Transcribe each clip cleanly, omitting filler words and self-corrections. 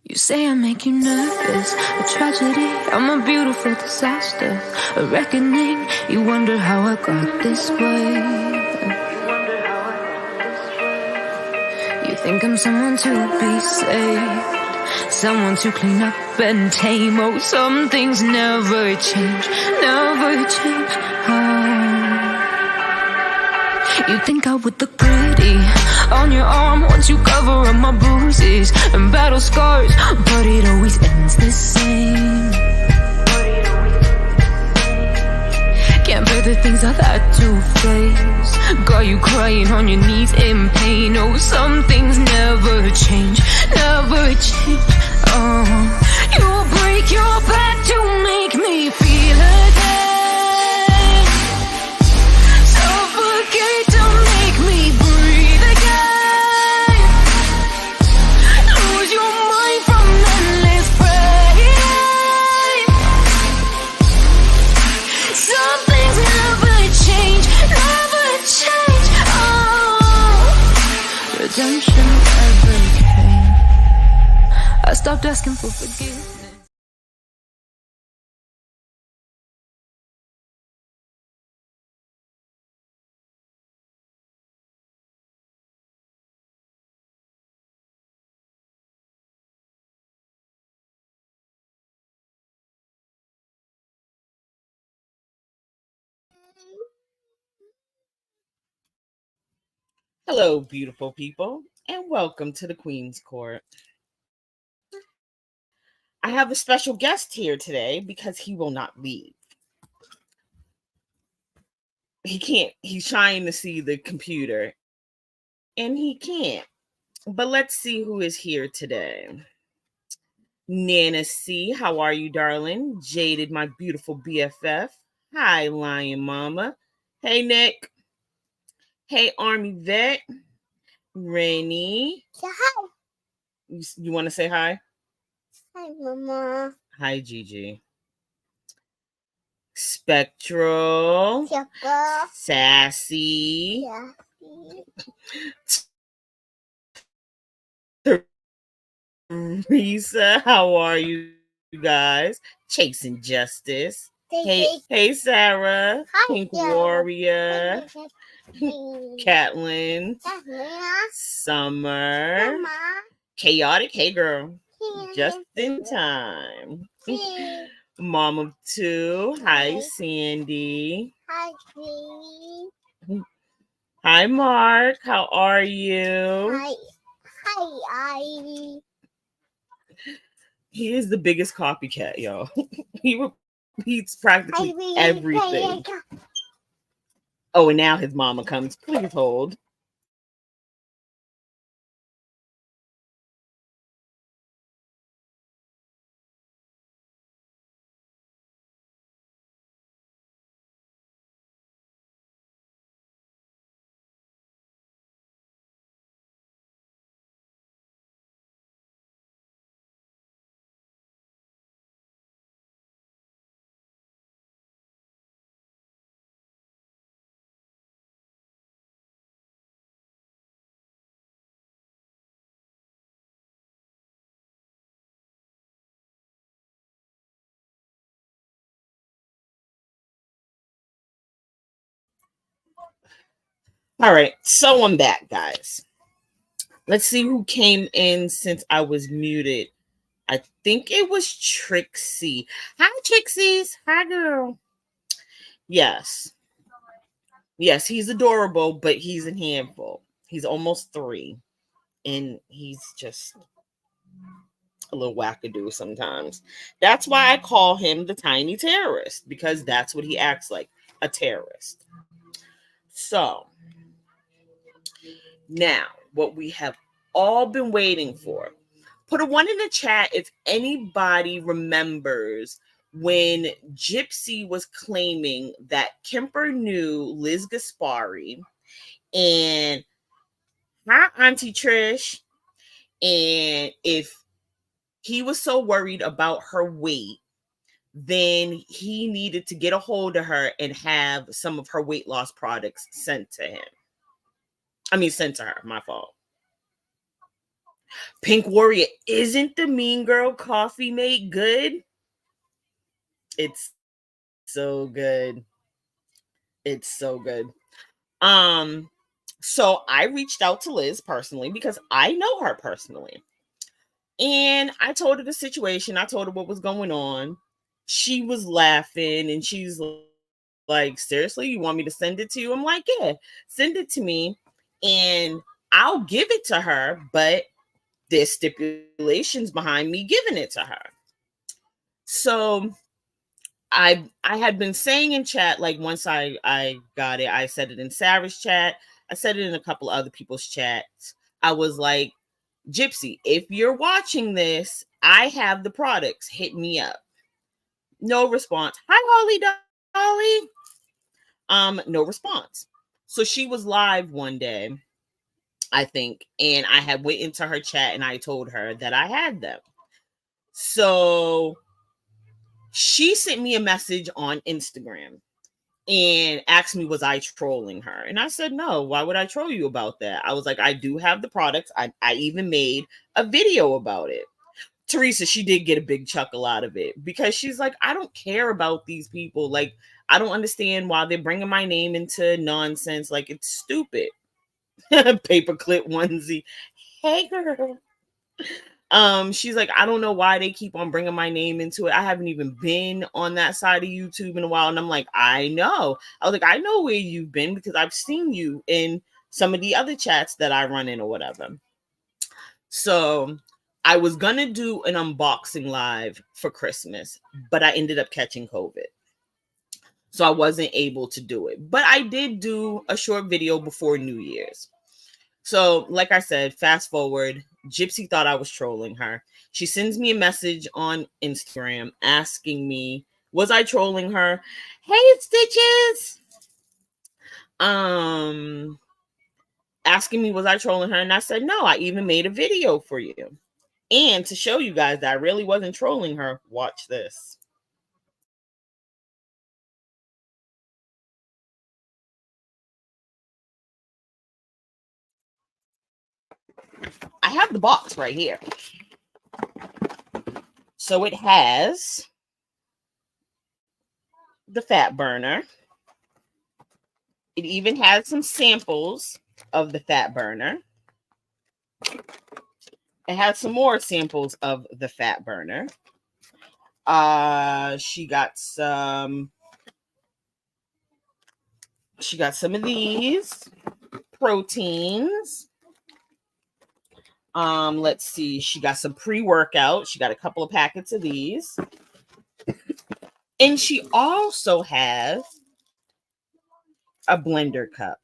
You say I make you nervous, a tragedy, I'm a beautiful disaster, a reckoning. You wonder how I got this way. You think I'm someone to be saved, someone to clean up and tame. Oh, some things never change, never change. You think I would look pretty on your arm once you cover up my bruises and battle scars, but it always ends the same. Can't bear the things I've had to face, got you crying on your knees in pain. Oh, some things never change, never change. Oh, you'll break your back to make me feel again, suffocate to make me breathe again, lose your mind from endless pain. Some things never change, never change. Oh, redemption never came. I stopped asking for forgiveness. Hello, beautiful people, and welcome to the Queen's Court. I have a special guest here today because he will not leave. He can't, he's trying to see the computer, and he can't. But let's see who is here today. Nana C, how are you, darling? Jaded, my beautiful BFF. Hi, Lion Mama. Hey, Nick. Hey, Army Vet. Rennie. Say hi. You want to say hi? Hi, Mama. Hi, Gigi. Spectral. Sugar. Sassy. Yeah. Teresa, how are you guys? Chasing Justice. Hey, Sarah. Hi, Pink Sarah. Warrior. Catlin. Summer. Mama. Chaotic. Hey, girl. Just in time. Mom of two. Hi, Sandy. Hi, Queenie. Hi, Mark. How are you? Hi. Hi, He is the biggest copycat, y'all. He repeats practically everything. Oh, and now his mama comes. Please hold. All right, so I'm back, guys. Let's see who came in since I was muted. I think it was Trixie. Hi, Trixies. Hi, girl. Yes. Yes, he's adorable, but he's a handful. He's almost 3, and he's just a little wackadoo sometimes. That's why I call him the tiny terrorist, because that's what he acts like, a terrorist. So, now, what we have all been waiting for. Put a 1 in the chat if anybody remembers when Gypsy was claiming that Kemper knew Liz Gaspari and hi, Auntie Trish, and if he was so worried about her weight, then he needed to get a hold of her and have some of her weight loss products sent to him. Sent to her, my fault. Pink Warrior, isn't the Mean Girl coffee mate good? It's so good. It's so good. So I reached out to Liz personally because I know her personally. And I told her the situation. I told her what was going on. She was laughing and she's like, seriously, you want me to send it to you? I'm like, yeah, send it to me and I'll give it to her, but there's stipulations behind me giving it to her. So I had been saying in chat, like once I got it, I said it in Sarah's chat, I said it in a couple other people's chats. I was like, Gypsy, if you're watching this, I have the products. Hit me up. No response. Hi, Holly Dolly. No response. So she was live one day, I think, and I had went into her chat and I told her that I had them. So she sent me a message on Instagram and asked me, was I trolling her? And I said, no, why would I troll you about that? I was like, I do have the products. I even made a video about it. Teresa, she did get a big chuckle out of it because she's like, I don't care about these people. Like, I don't understand why they're bringing my name into nonsense. Like, it's stupid. Paperclip onesie. Hey, girl. She's like, I don't know why they keep on bringing my name into it. I haven't even been on that side of YouTube in a while. And I'm like, I know. I was like, I know where you've been because I've seen you in some of the other chats that I run in or whatever. So I was going to do an unboxing live for Christmas, but I ended up catching COVID. So I wasn't able to do it. But I did do a short video before New Year's. So, like I said, fast forward, Gypsy thought I was trolling her. She sends me a message on Instagram asking me, was I trolling her? Hey, Stitches! Asking me, was I trolling her? And I said, no, I even made a video for you. And to show you guys that I really wasn't trolling her, watch this. I have the box right here. So it has the fat burner. It even has some samples of the fat burner. It has some more samples of the fat burner. She got some of these proteins. Let's see. She got some pre-workout. She got a couple of packets of these. And she also has a blender cup.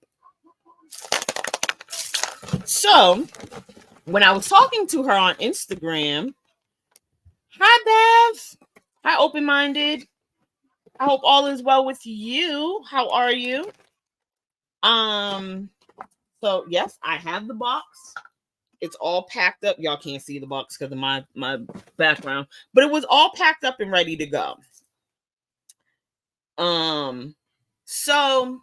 So when I was talking to her on Instagram, hi Bev, hi Open Minded. I hope all is well with you. How are you? So yes, I have the box. It's all packed up. Y'all can't see the box because of my background, but it was all packed up and ready to go. So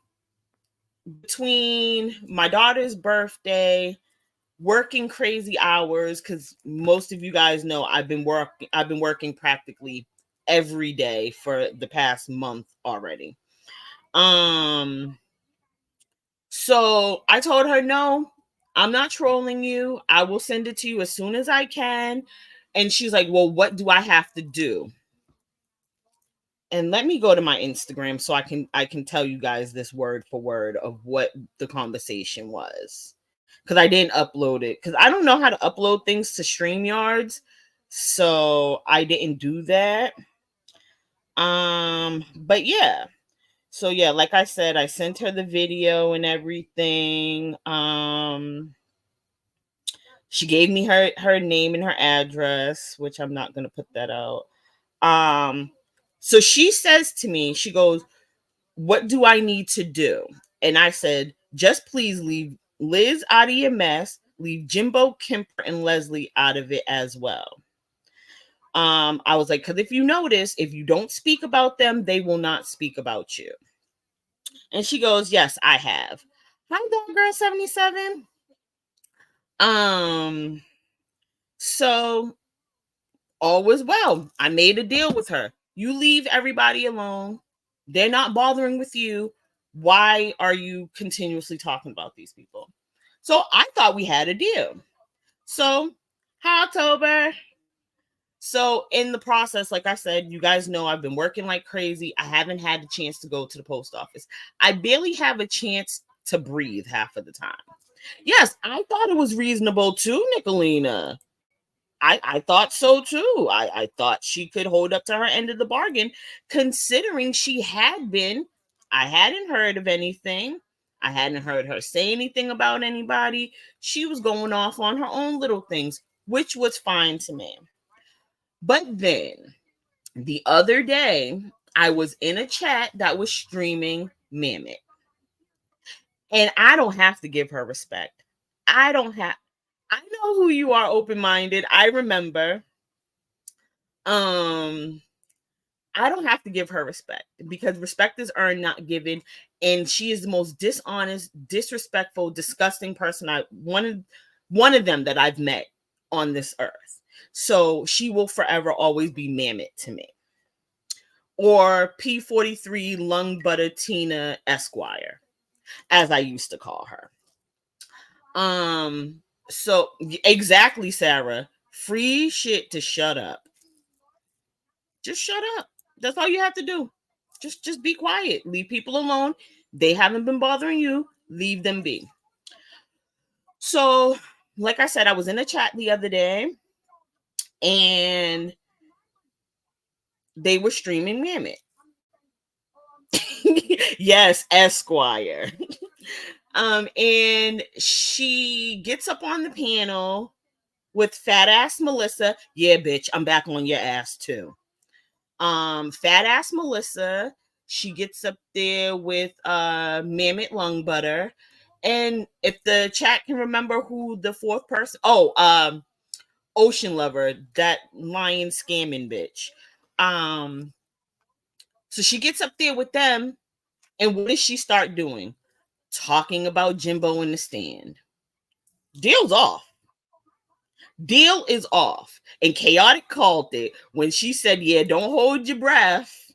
between my daughter's birthday, working crazy hours, because most of you guys know I've been working practically every day for the past month already. So I told her, no, I'm not trolling you. I will send it to you as soon as I can. And she's like, well, what do I have to do? And let me go to my Instagram so I can tell you guys this word for word of what the conversation was. Because I didn't upload it. Because I don't know how to upload things to StreamYards. So I didn't do that. But yeah. So yeah, like I said, I sent her the video and everything. She gave me her name and her address, which I'm not gonna put that out. So she says to me, she goes, what do I need to do? And I said, just please leave Liz out of your mess, leave Jimbo, Kemper, and Leslie out of it as well. I was like, because if you notice, if you don't speak about them, they will not speak about you. And she goes, yes, I have. Hi, Dog Girl 77. So all was well. I made a deal with her. You leave everybody alone. They're not bothering with you. Why are you continuously talking about these people? So I thought we had a deal. So, hi, October. So, in the process, like I said, you guys know I've been working like crazy. I haven't had the chance to go to the post office. I barely have a chance to breathe half of the time. Yes, I thought it was reasonable too, Nicolina. I thought so too. I thought she could hold up to her end of the bargain, considering she had been. I hadn't heard of anything. I hadn't heard her say anything about anybody. She was going off on her own little things, which was fine to me. But then the other day, I was in a chat that was streaming Mammoth. And I don't have to give her respect. I don't have. I know who you are, open-minded. I remember. Um, I don't have to give her respect because respect is earned, not given. And she is the most dishonest, disrespectful, disgusting person one of them that I've met on this earth. So she will forever always be Mammoth to me. Or P43 Lung Butter Tina Esquire, as I used to call her. So exactly, Sarah. Free shit to shut up. Just shut up. That's all you have to do. Just be quiet. Leave people alone. They haven't been bothering you. Leave them be. So, like I said, I was in a chat the other day and they were streaming Mammoth. Yes, Esquire. And she gets up on the panel with fat ass Melissa. Yeah, bitch, I'm back on your ass too. Fat ass Melissa. She gets up there with Mammoth Lung Butter. And if the chat can remember who the fourth person, Ocean Lover, that lion scamming bitch. So she gets up there with them, and what does she start doing? Talking about Jimbo in the stand. Deal's off. Deal is off. And Chaotic called it when she said, yeah, don't hold your breath.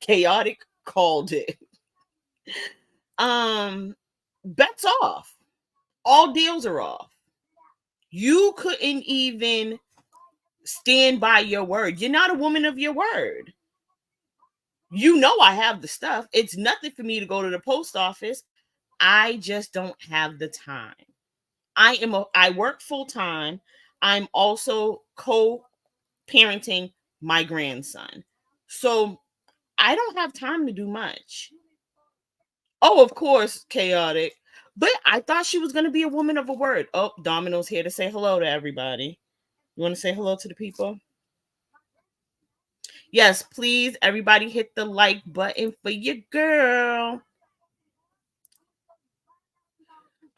Chaotic called it. Bets off. All deals are off. You couldn't even stand by your word. You're not a woman of your word. You know I have the stuff. It's nothing for me to go to the post office. I just don't have the time. I work full time. I'm also co-parenting my grandson. So I don't have time to do much. Oh, of course, Chaotic. But I thought she was going to be a woman of a word. Oh, Domino's here to say hello to everybody. You want to say hello to the people? Yes, please, everybody hit the like button for your girl.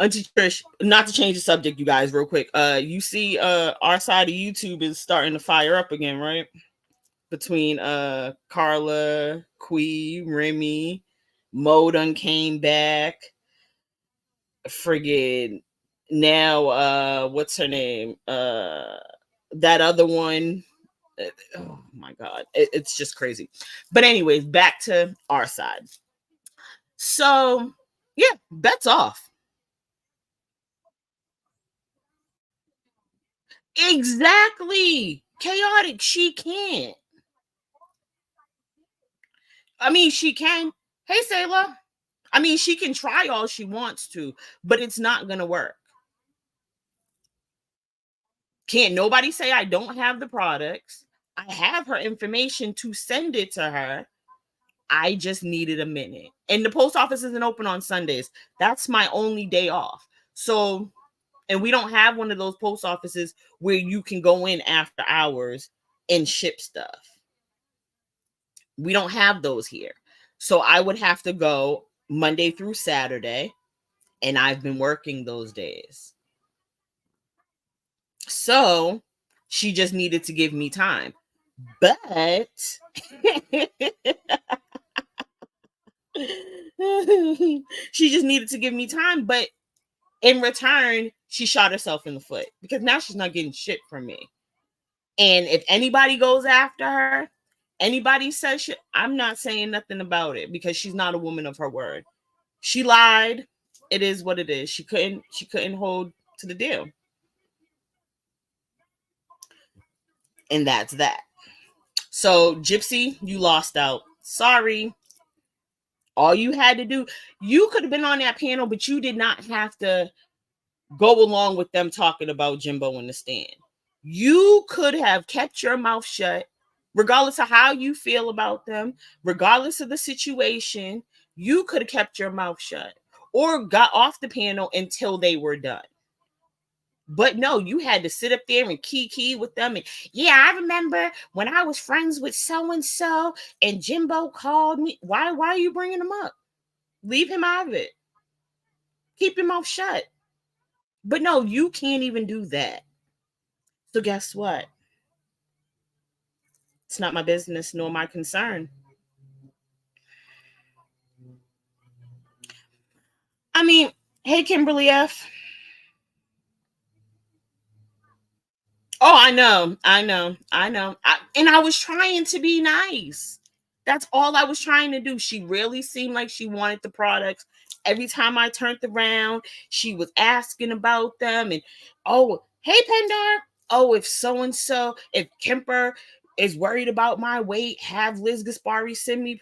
Auntie Trish, not to change the subject, you guys, real quick. You see our side of YouTube is starting to fire up again, right? Between Carla, Quee, Remy, Mo done came back. Friggin' now what's her name? That other one. Oh my god. It's just crazy. But anyways, back to our side. So yeah, bets off. Exactly. Chaotic. She can't. I mean, she can. Hey, Sayla. I mean, she can try all she wants to, but it's not going to work. Can't nobody say I don't have the products. I have her information to send it to her. I just needed a minute. And the post office isn't open on Sundays. That's my only day off. So, and we don't have one of those post offices where you can go in after hours and ship stuff. We don't have those here. So I would have to go Monday through Saturday, and I've been working those days. So she just needed to give me time. But she just needed to give me time. But in return, she shot herself in the foot because now she's not getting shit from me. And if anybody goes after her, anybody says shit, I'm not saying nothing about it because she's not a woman of her word. She lied. It is what it is. She couldn't hold to the deal. And that's that. So, Gypsy, you lost out. Sorry. All you had to do, you could have been on that panel, but you did not have to go along with them talking about Jimbo in the stand. You could have kept your mouth shut, regardless of how you feel about them, regardless of the situation. You could have kept your mouth shut or got off the panel until they were done. But no, you had to sit up there and kiki with them. And yeah, I remember when I was friends with so and Jimbo called me. Why are you bringing him up? Leave him out of it. Keep your mouth shut. But no, you can't even do that. So guess what? It's not my business nor my concern. I mean, hey, Kimberly F. Oh, I know. And I was trying to be nice. That's all I was trying to do. She really seemed like she wanted the products. Every time I turned around, she was asking about them. And, oh, hey, Pendar. Oh, if so-and-so, if Kemper is worried about my weight, have Liz Gaspari send me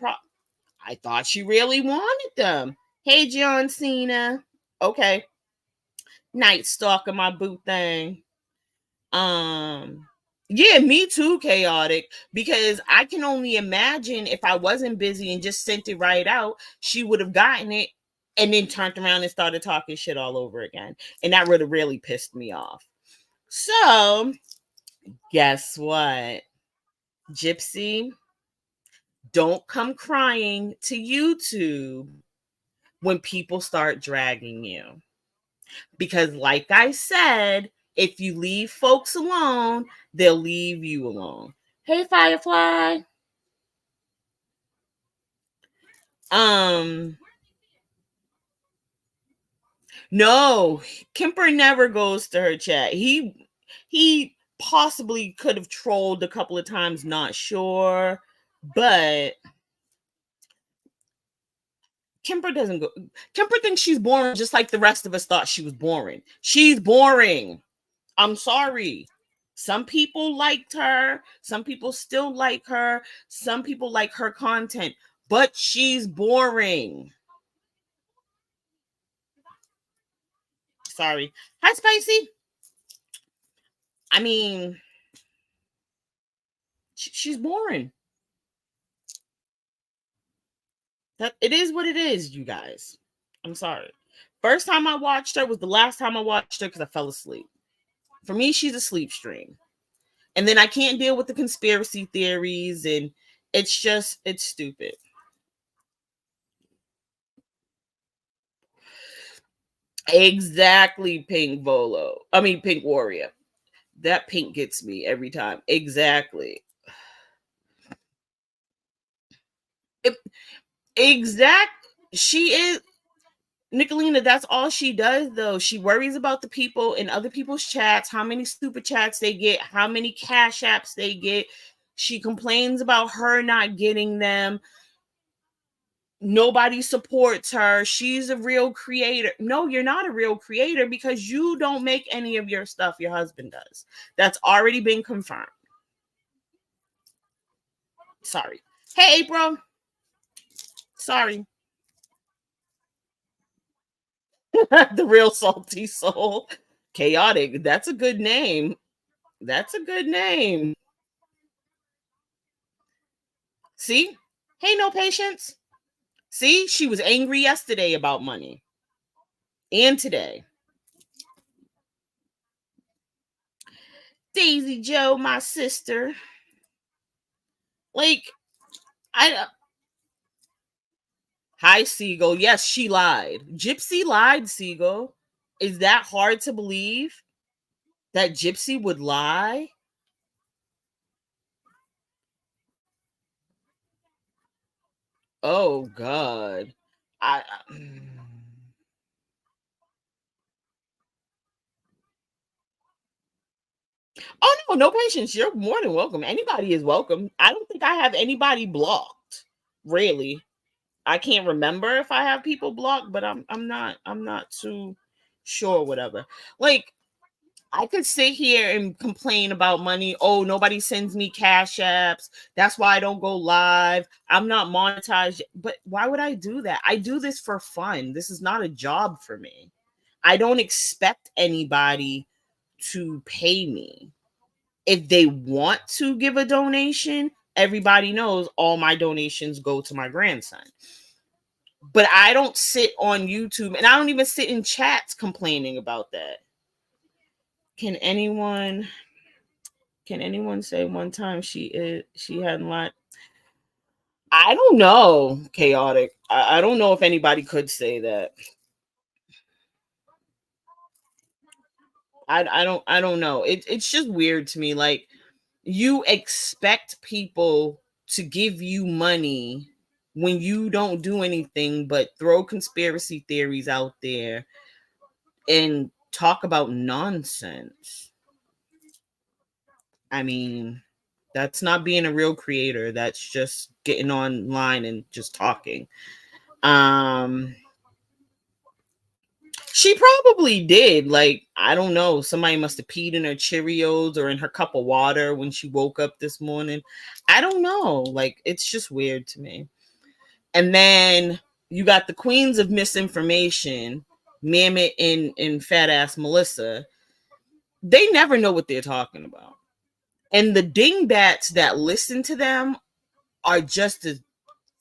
I thought she really wanted them. Hey, John Cena. Okay. Night Stalker, my boo thing. Yeah, me too, chaotic, because I can only imagine if I wasn't busy and just sent it right out, she would have gotten it and then turned around and started talking shit all over again. And that would have really pissed me off. So, guess what? Gypsy, don't come crying to YouTube when people start dragging you. Because, like I said, if you leave folks alone, they'll leave you alone. Hey, Firefly. No, Kemper never goes to her chat. He possibly could have trolled a couple of times, not sure, but Kemper doesn't go. Kemper thinks she's boring, just like the rest of us thought she was boring. She's boring. I'm sorry. Some people liked her. Some people still like her. Some people like her content, but she's boring. Sorry. Hi, Spicy. I mean, she's boring. That it is what it is, you guys. I'm sorry. First time I watched her was the last time I watched her because I fell asleep. For me, she's a sleep stream. And then I can't deal with the conspiracy theories, and it's stupid. Exactly, Pink Volo. I mean, Pink Warrior. That pink gets me every time. Exactly. Exact. She is Nicolina. That's all she does, though. She worries about the people in other people's chats, how many stupid chats they get, how many cash apps they get. She complains about her not getting them. Nobody supports her. She's a real creator. No, you're not a real creator because you don't make any of your stuff. Your husband does. That's already been confirmed. Sorry. Hey, April. Sorry. The real salty soul. Chaotic. That's a good name. That's a good name. See? Hey, no patience. See? She was angry yesterday about money. And today. Daisy Joe, my sister. Like, Hi, Siegel. Yes, she lied. Gypsy lied, Siegel. Is that hard to believe? That Gypsy would lie? Oh, God. I Oh no, no patience. You're more than welcome. Anybody is welcome. I don't think I have anybody blocked. Really. I can't remember if I have people blocked, but I'm not too sure, whatever. Like, I could sit here and complain about money. Oh, nobody sends me cash apps. That's why I don't go live. I'm not monetized. But why would I do that? I do this for fun. This is not a job for me. I don't expect anybody to pay me. If they want to give a donation, everybody knows all my donations go to my grandson. But I don't sit on YouTube and I don't even sit in chats complaining about that. Can anyone say one time she hadn't lied? I don't know, chaotic. I don't know if anybody could say that. I don't know. It's just weird to me. Like, you expect people to give you money when you don't do anything but throw conspiracy theories out there and talk about nonsense. I mean, that's not being a real creator. That's just getting online and just talking. Um she probably did. Like, I don't know. Somebody must have peed in her Cheerios or in her cup of water when she woke up this morning. I don't know. Like, it's just weird to me. And then you got the queens of misinformation, Mammoth and fat ass Melissa. They never know what they're talking about. And the dingbats that listen to them are just as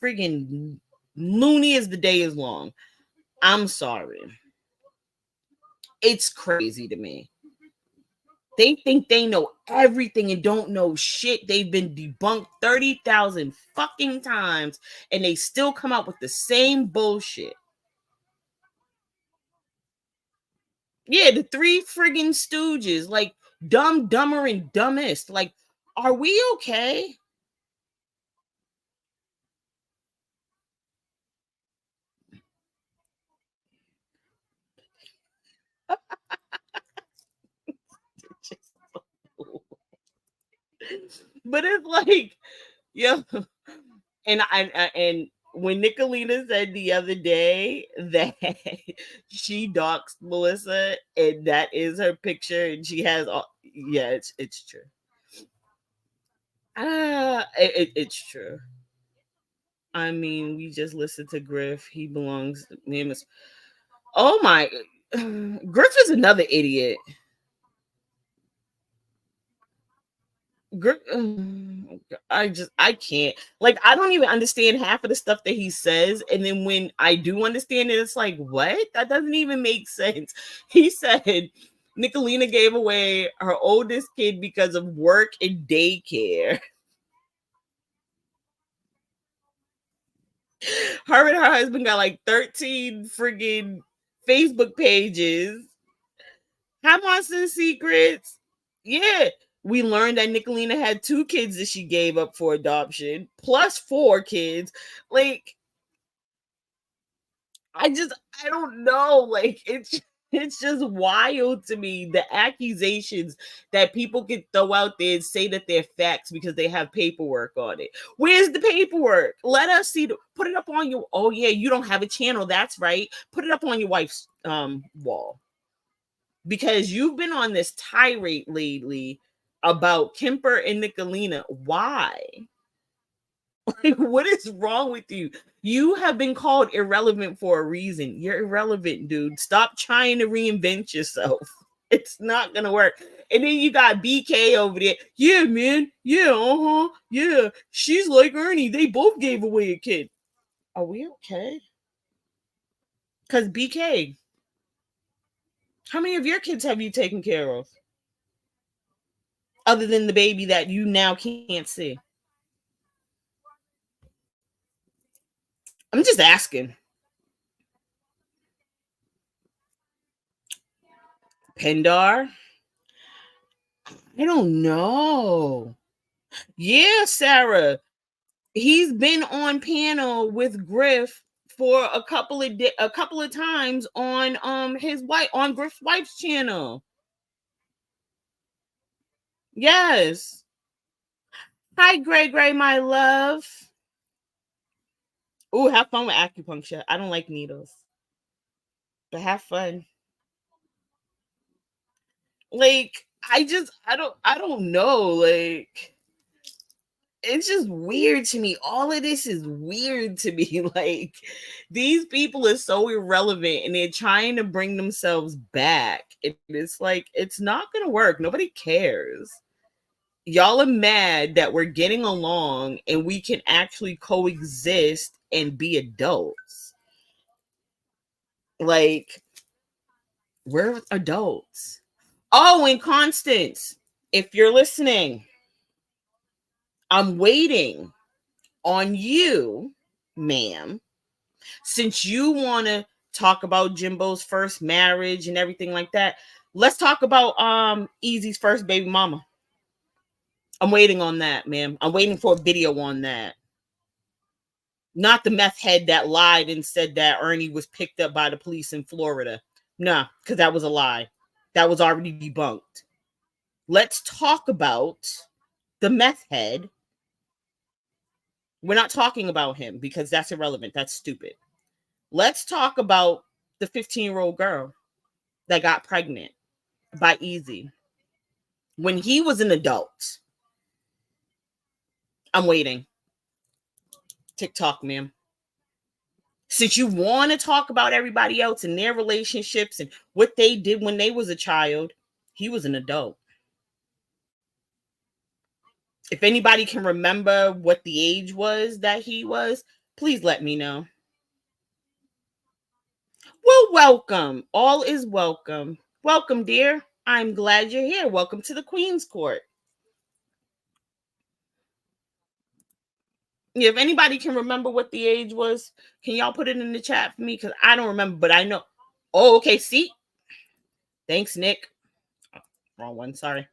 friggin' loony as the day is long. I'm sorry. It's crazy to me. They think they know everything and don't know shit. They've been debunked 30,000 fucking times and they still come out with the same bullshit. Yeah, the three friggin' stooges, like dumb, dumber, and dumbest. Like, are we okay? But it's like, yeah. And when Nicolina said the other day that she doxed Melissa and that is her picture and she has all, yeah, it's true. It's true. I mean, we just listened to Griff. He belongs. Name is. Oh my, Griff is another idiot. I can't. Like, I don't even understand half of the stuff that he says, and then when I do understand it, it's like, what? That doesn't even make sense. He said Nicolina gave away her oldest kid because of work and daycare. Her and her husband got like 13 friggin' Facebook pages. Hi, Monster Secrets. Yeah. We learned that Nicolina had 2 kids that she gave up for adoption, plus 4 kids. Like, I don't know. Like, it's just wild to me, the accusations that people can throw out there and say that they're facts because they have paperwork on it. Where's the paperwork? Let us see. Put it up on your. Oh yeah, you don't have a channel. That's right. Put it up on your wife's wall, because you've been on this tirade lately about Kemper and Nicolina. Why? Like, what is wrong with you? You have been called irrelevant for a reason. You're irrelevant, dude. Stop trying to reinvent yourself. It's not gonna work. And then you got BK over there. Yeah, man. Yeah, yeah. She's like Ernie. They both gave away a kid. Are we okay? Because BK, how many of your kids have you taken care of? Other than the baby that you now can't see. I'm just asking. Pendar? I don't know. Yeah, Sarah. He's been on panel with Griff for a couple of times on his wife on Griff's wife's channel. Yes. Hi, Gray, my love. Ooh, have fun with acupuncture. I don't like needles, but have fun. Like, I don't know. Like, it's just weird to me. All of this is weird to me. Like, these people are so irrelevant and they're trying to bring themselves back. It's like, it's not going to work. Nobody cares. Y'all are mad that we're getting along and we can actually coexist and be adults. Like, we're adults. Oh, and Constance, if you're listening, I'm waiting on you, ma'am, since you want to talk about Jimbo's first marriage and everything like that. Let's talk about Easy's first baby mama. I'm waiting on that, ma'am. I'm waiting for a video on that. Not the meth head that lied and said that Ernie was picked up by the police in Florida. Nah, because that was a lie. That was already debunked. Let's talk about the meth head. We're not talking about him because that's irrelevant. That's stupid. Let's talk about the 15-year-old girl that got pregnant by Easy when he was an adult. I'm waiting. TikTok, ma'am. Since you want to talk about everybody else and their relationships and what they did when they was a child, he was an adult. If anybody can remember what the age was that he was, please let me know. Well, welcome. All is welcome. Welcome, dear. I'm glad you're here. Welcome to the Queen's Court. If anybody can remember what the age was, can y'all put it in the chat for me? Because I don't remember, but I know. Oh, okay. See? Thanks, Nick. Wrong one. Sorry.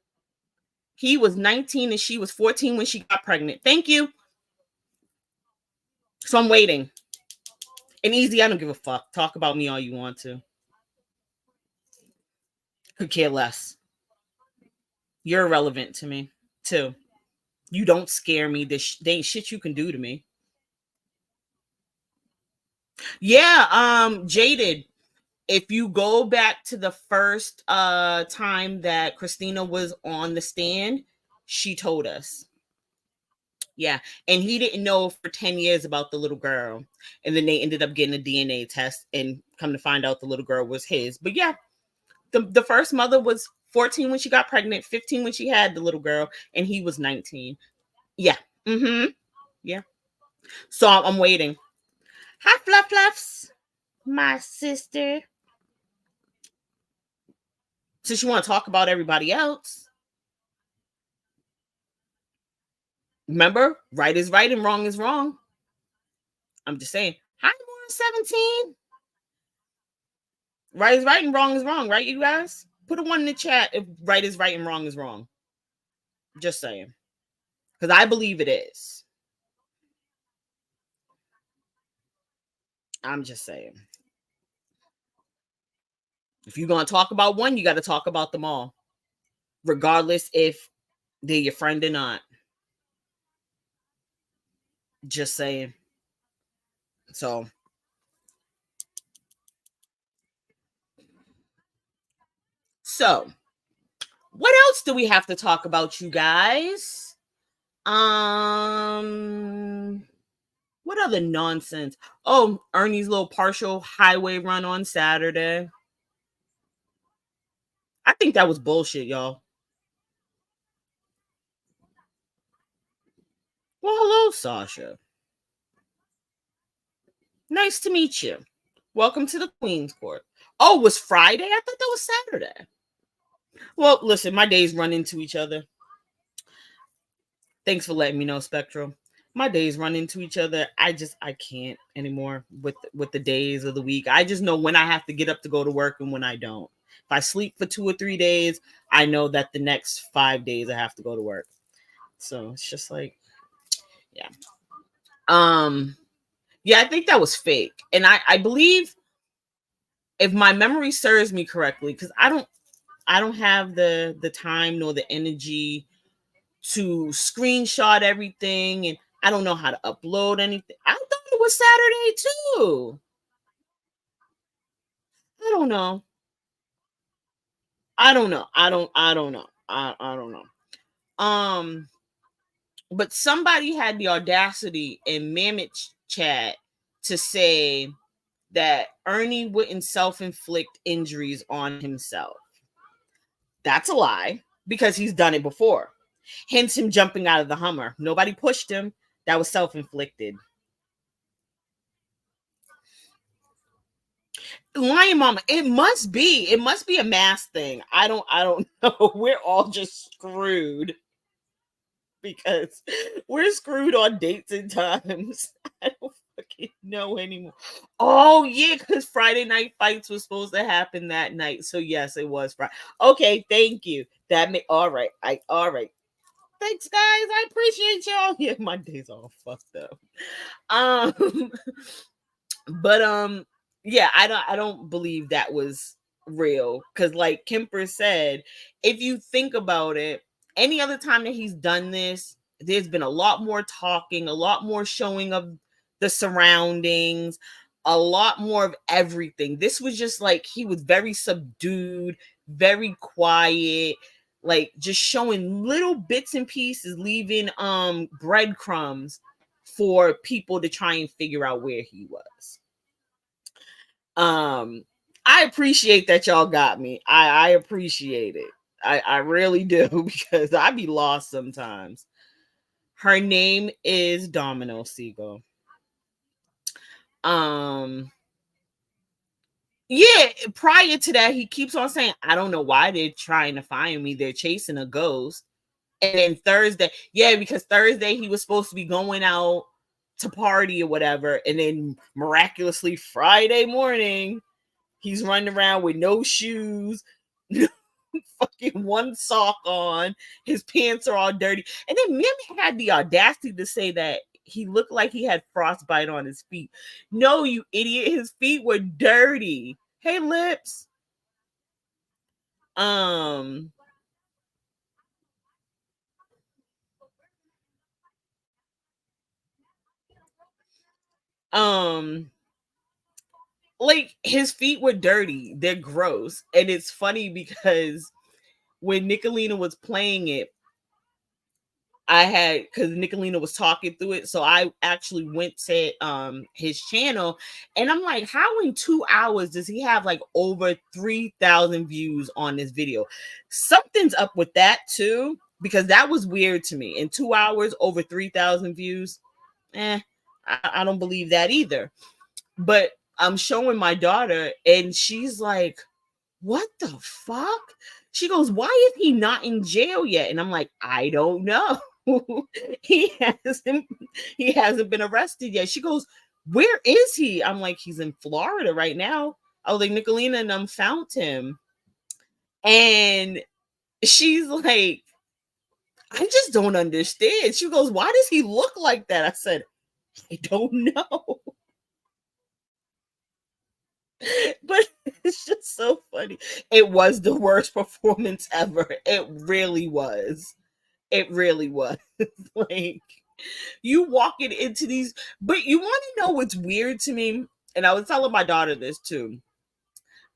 He was 19 and she was 14 when she got pregnant. Thank you. So I'm waiting. And Easy, I don't give a fuck. Talk about me all you want to. Could care less. You're irrelevant to me, too. You don't scare me. There ain't shit you can do to me. Yeah, Jaded. If you go back to the first time that Christina was on the stand, she told us. Yeah, and he didn't know for 10 years about the little girl. And then they ended up getting a DNA test and come to find out the little girl was his. But yeah, the first mother was 14 when she got pregnant, 15 when she had the little girl, and he was 19. Yeah. Mm-hmm. Yeah. So I'm waiting. Hi, Fluff Fluffs, my sister. Since you want to talk about everybody else, remember, right is right and wrong is wrong. I'm just saying. Hi, more 17. Right is right and wrong is wrong, right, you guys? Put a one in the chat if right is right and wrong is wrong. Just saying. Because I believe it is. I'm just saying. If you're going to talk about one, you got to talk about them all. Regardless if they're your friend or not. Just saying. So. What else do we have to talk about, you guys? What other nonsense? Oh, Ernie's little partial highway run on Saturday. I think that was bullshit, y'all. Well, hello, Sasha. Nice to meet you. Welcome to the Queen's Court. Oh, it was Friday? I thought that was Saturday. Well, listen, my days run into each other. Thanks for letting me know, Spectral. My days run into each other. I can't anymore with the days of the week. I just know when I have to get up to go to work and when I don't. If I sleep for 2 or 3 days, I know that the next 5 days I have to go to work. So it's just like, yeah. Yeah, I think that was fake. And I believe, if my memory serves me correctly, because I don't have the time nor the energy to screenshot everything, and I don't know how to upload anything. I thought it was Saturday too. I don't know. I don't know. I don't know. I don't know. But somebody had the audacity in Mammoth chat to say that Ernie wouldn't self-inflict injuries on himself. That's a lie because he's done it before. Hence him jumping out of the Hummer. Nobody pushed him. That was self-inflicted. Lion Mama, it must be a mass thing. I don't know. We're all just screwed because we're screwed on dates and times. I don't fucking know anymore. Oh yeah, because Friday Night Fights was supposed to happen that night. So yes, it was Friday. Okay, thank you. That may all right. All right. Thanks, guys. I appreciate y'all. Yeah, my day's all fucked up. Um, but yeah, I don't believe that was real because, like Kemper said, if you think about it, any other time that he's done this, there's been a lot more talking, a lot more showing of the surroundings, a lot more of everything. This was just like he was very subdued, very quiet, like just showing little bits and pieces, leaving breadcrumbs for people to try and figure out where he was. I appreciate that y'all got me. I appreciate it. I really do because I be lost sometimes. Her name is Domino Siegel. Um yeah, prior to that, he keeps on saying, I don't know why they're trying to find me. They're chasing a ghost. And then Thursday, yeah, because Thursday he was supposed to be going out to party or whatever. And then miraculously Friday morning, he's running around with no shoes, fucking one sock on. His pants are all dirty. And then Mimi had the audacity to say that he looked like he had frostbite on his feet. No, you idiot. His feet were dirty. Hey, Lips. Um, um, like his feet were dirty. They're gross. And it's funny because when Nicolina was playing it, I had because Nicolina was talking through it, so I actually went to his channel, and I'm like, how in 2 hours does he have like over 3,000 views on this video? Something's up with that too, because that was weird to me. In 2 hours, over 3,000 views, I don't believe that either. But I'm showing my daughter, and she's like, what the fuck? She goes, why is he not in jail yet? And I'm like, I don't know. he hasn't he hasn't been arrested yet. She goes, where is he? I'm like, he's in Florida right now. I was like, Nicolina and them found him. And she's like, I just don't understand. She goes, why does he look like that? I said, I don't know. But it's just so funny. It was the worst performance ever. It really was. It really was. Like, you walking into these, but you want to know what's weird to me? And I was telling my daughter this too.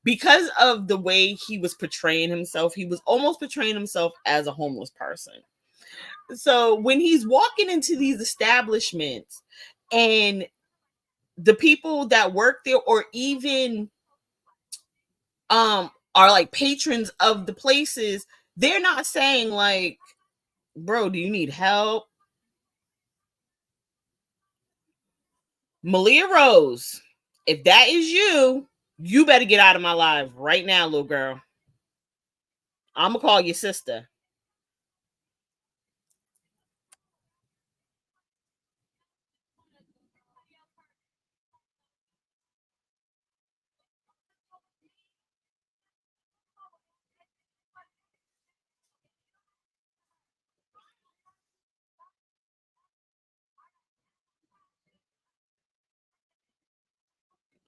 Because of the way he was portraying himself, he was almost portraying himself as a homeless person. So when he's walking into these establishments and the people that work there or even are like patrons of the places, they're not saying like, bro, do you need help? Malia Rose, if that is you, you better get out of my life right now, little girl. I'm gonna call your sister.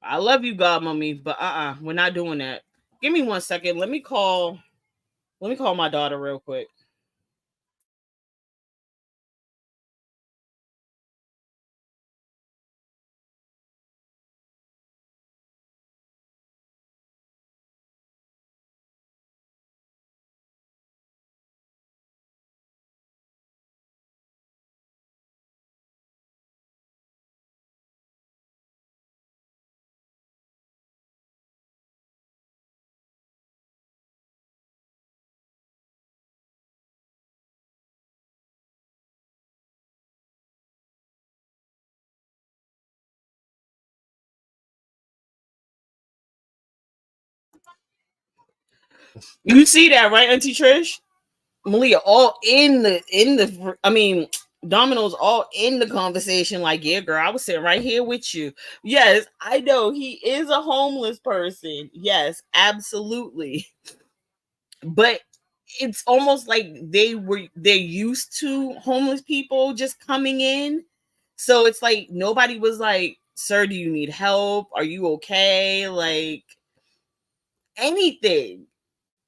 I love you, godmommy, but we're not doing that. Give me 1 second. Let me call my daughter real quick. You see that, right, Auntie Trish? Malia, all I mean, Domino's all in the conversation, like, yeah, girl, I was sitting right here with you. Yes, I know he is a homeless person. Yes, absolutely. But it's almost like they're used to homeless people just coming in. So it's like nobody was like, sir, do you need help? Are you okay? Like anything.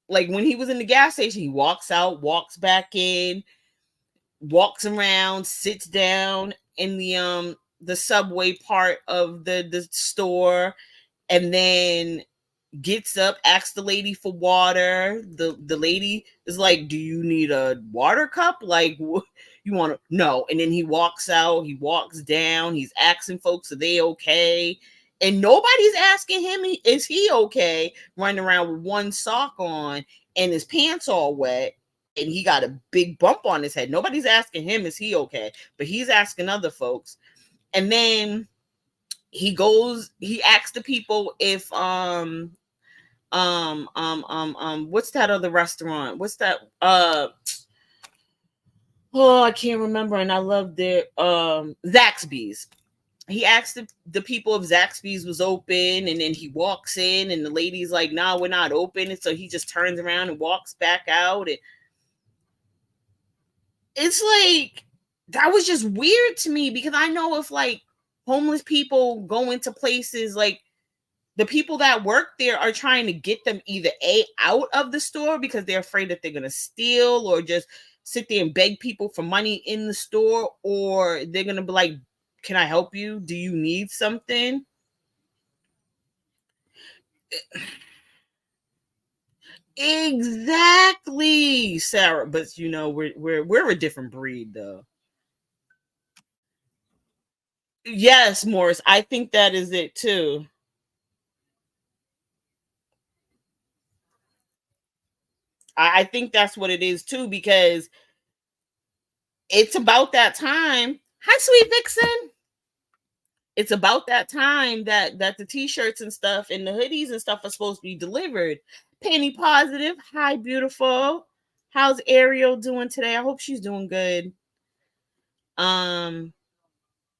Like when he was in the gas station, he walks out, walks back in, walks around, sits down in the subway part of the store, and then gets up, asks the lady for water. The lady is like, "Do you need a water cup? Like, you want to?" No. And then he walks out. He walks down. He's asking folks, "Are they okay?" And nobody's asking him, "Is he okay?" Running around with one sock on and his pants all wet, and he got a big bump on his head. Nobody's asking him, "Is he okay?" But he's asking other folks. And then he asks the people if what's that other restaurant? What's that? Oh, I can't remember, and I loved it. Zaxby's. He asked the people if Zaxby's was open, and then he walks in, and the lady's like, "Nah, we're not open." And so he just turns around and walks back out. And it's like that was just weird to me, because I know if like homeless people go into places, like the people that work there are trying to get them either out of the store because they're afraid that they're going to steal, or just sit there and beg people for money in the store, or they're going to be like, "Can I help you? Do you need something?" Exactly, Sarah. But you know, we're a different breed, though. Yes, Morris, I think that is it too. I think that's what it is too, because it's about that time. Hi, sweet vixen. It's about that time that the t-shirts and stuff and the hoodies and stuff are supposed to be delivered. Penny Positive, hi, beautiful. How's Ariel doing today? I hope she's doing good. Um,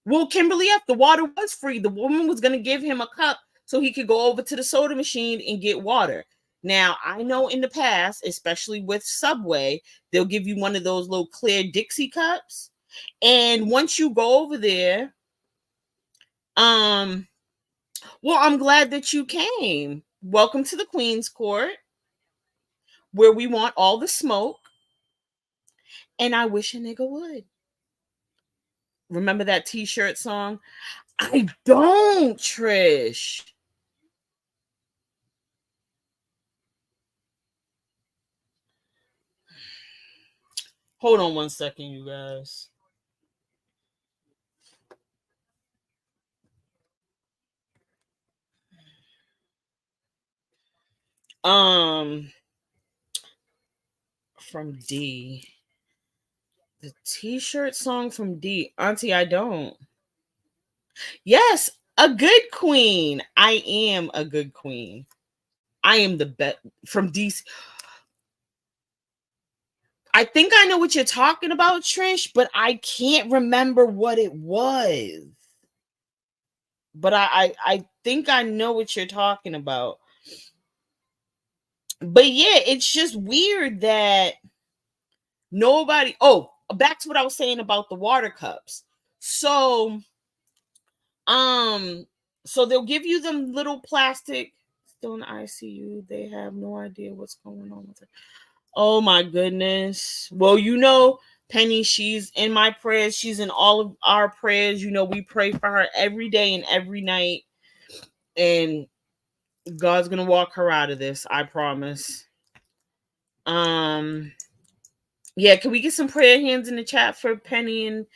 well, Kimberly, if the water was free, the woman was gonna give him a cup so he could go over to the soda machine and get water. Now, I know in the past, especially with Subway, they'll give you one of those little clear Dixie cups. And once you go over there, um, well, I'm glad that you came. Welcome to the Queen's Court, where we want all the smoke. And I wish a nigga would. Remember that t-shirt song? I don't, Trish. Hold on one second, you guys. Um, from D. The t-shirt song from D. Auntie, I don't. Yes, a good queen. I am a good queen. I am the best from DC. I think I know what you're talking about, Trish, but I can't remember what it was. But I think I know what you're talking about. But yeah, it's just weird that nobody. Oh, back to what I was saying about the water cups. So, um, so they'll give you them little plastic. Still in the ICU. They have no idea what's going on with her. Oh my goodness. Well, you know, Penny, she's in my prayers. She's in all of our prayers. You know, we pray for her every day and every night. And God's gonna walk her out of this, I promise. Um, yeah, can we get some prayer hands in the chat for Penny and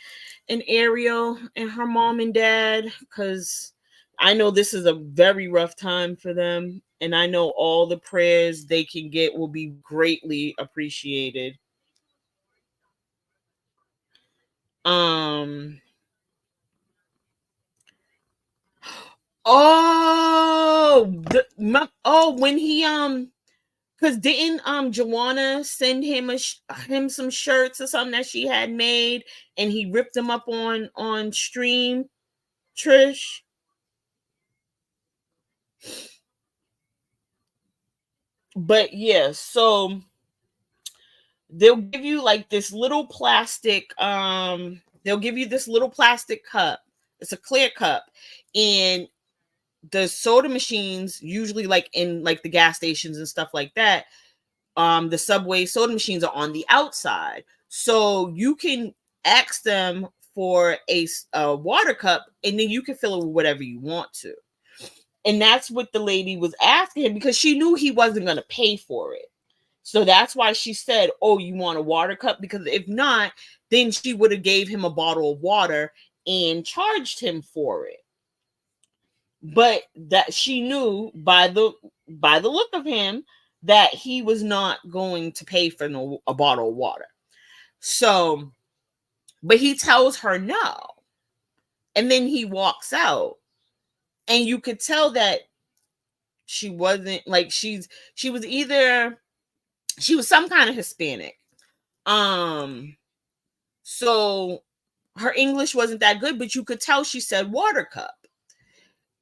Ariel and her mom and dad? Because I know this is a very rough time for them, and I know all the prayers they can get will be greatly appreciated. Um, oh, when he Cause didn't Joanna send him him some shirts or something that she had made, and he ripped them up on stream, Trish? But yeah, so they'll give you like this little plastic they'll give you this little plastic cup. It's a clear cup, and the soda machines, usually like in like the gas stations and stuff like that, the Subway soda machines are on the outside, so you can ask them for a water cup, and then you can fill it with whatever you want to. And that's what the lady was asking him, because she knew he wasn't going to pay for it. So that's why she said, "Oh, you want a water cup?" Because if not, then she would have gave him a bottle of water and charged him for it. But that she knew by the look of him that he was not going to pay for a bottle of water. So, but he tells her no. And then he walks out. And you could tell that she wasn't like she was some kind of Hispanic. So her English wasn't that good, but you could tell she said water cup.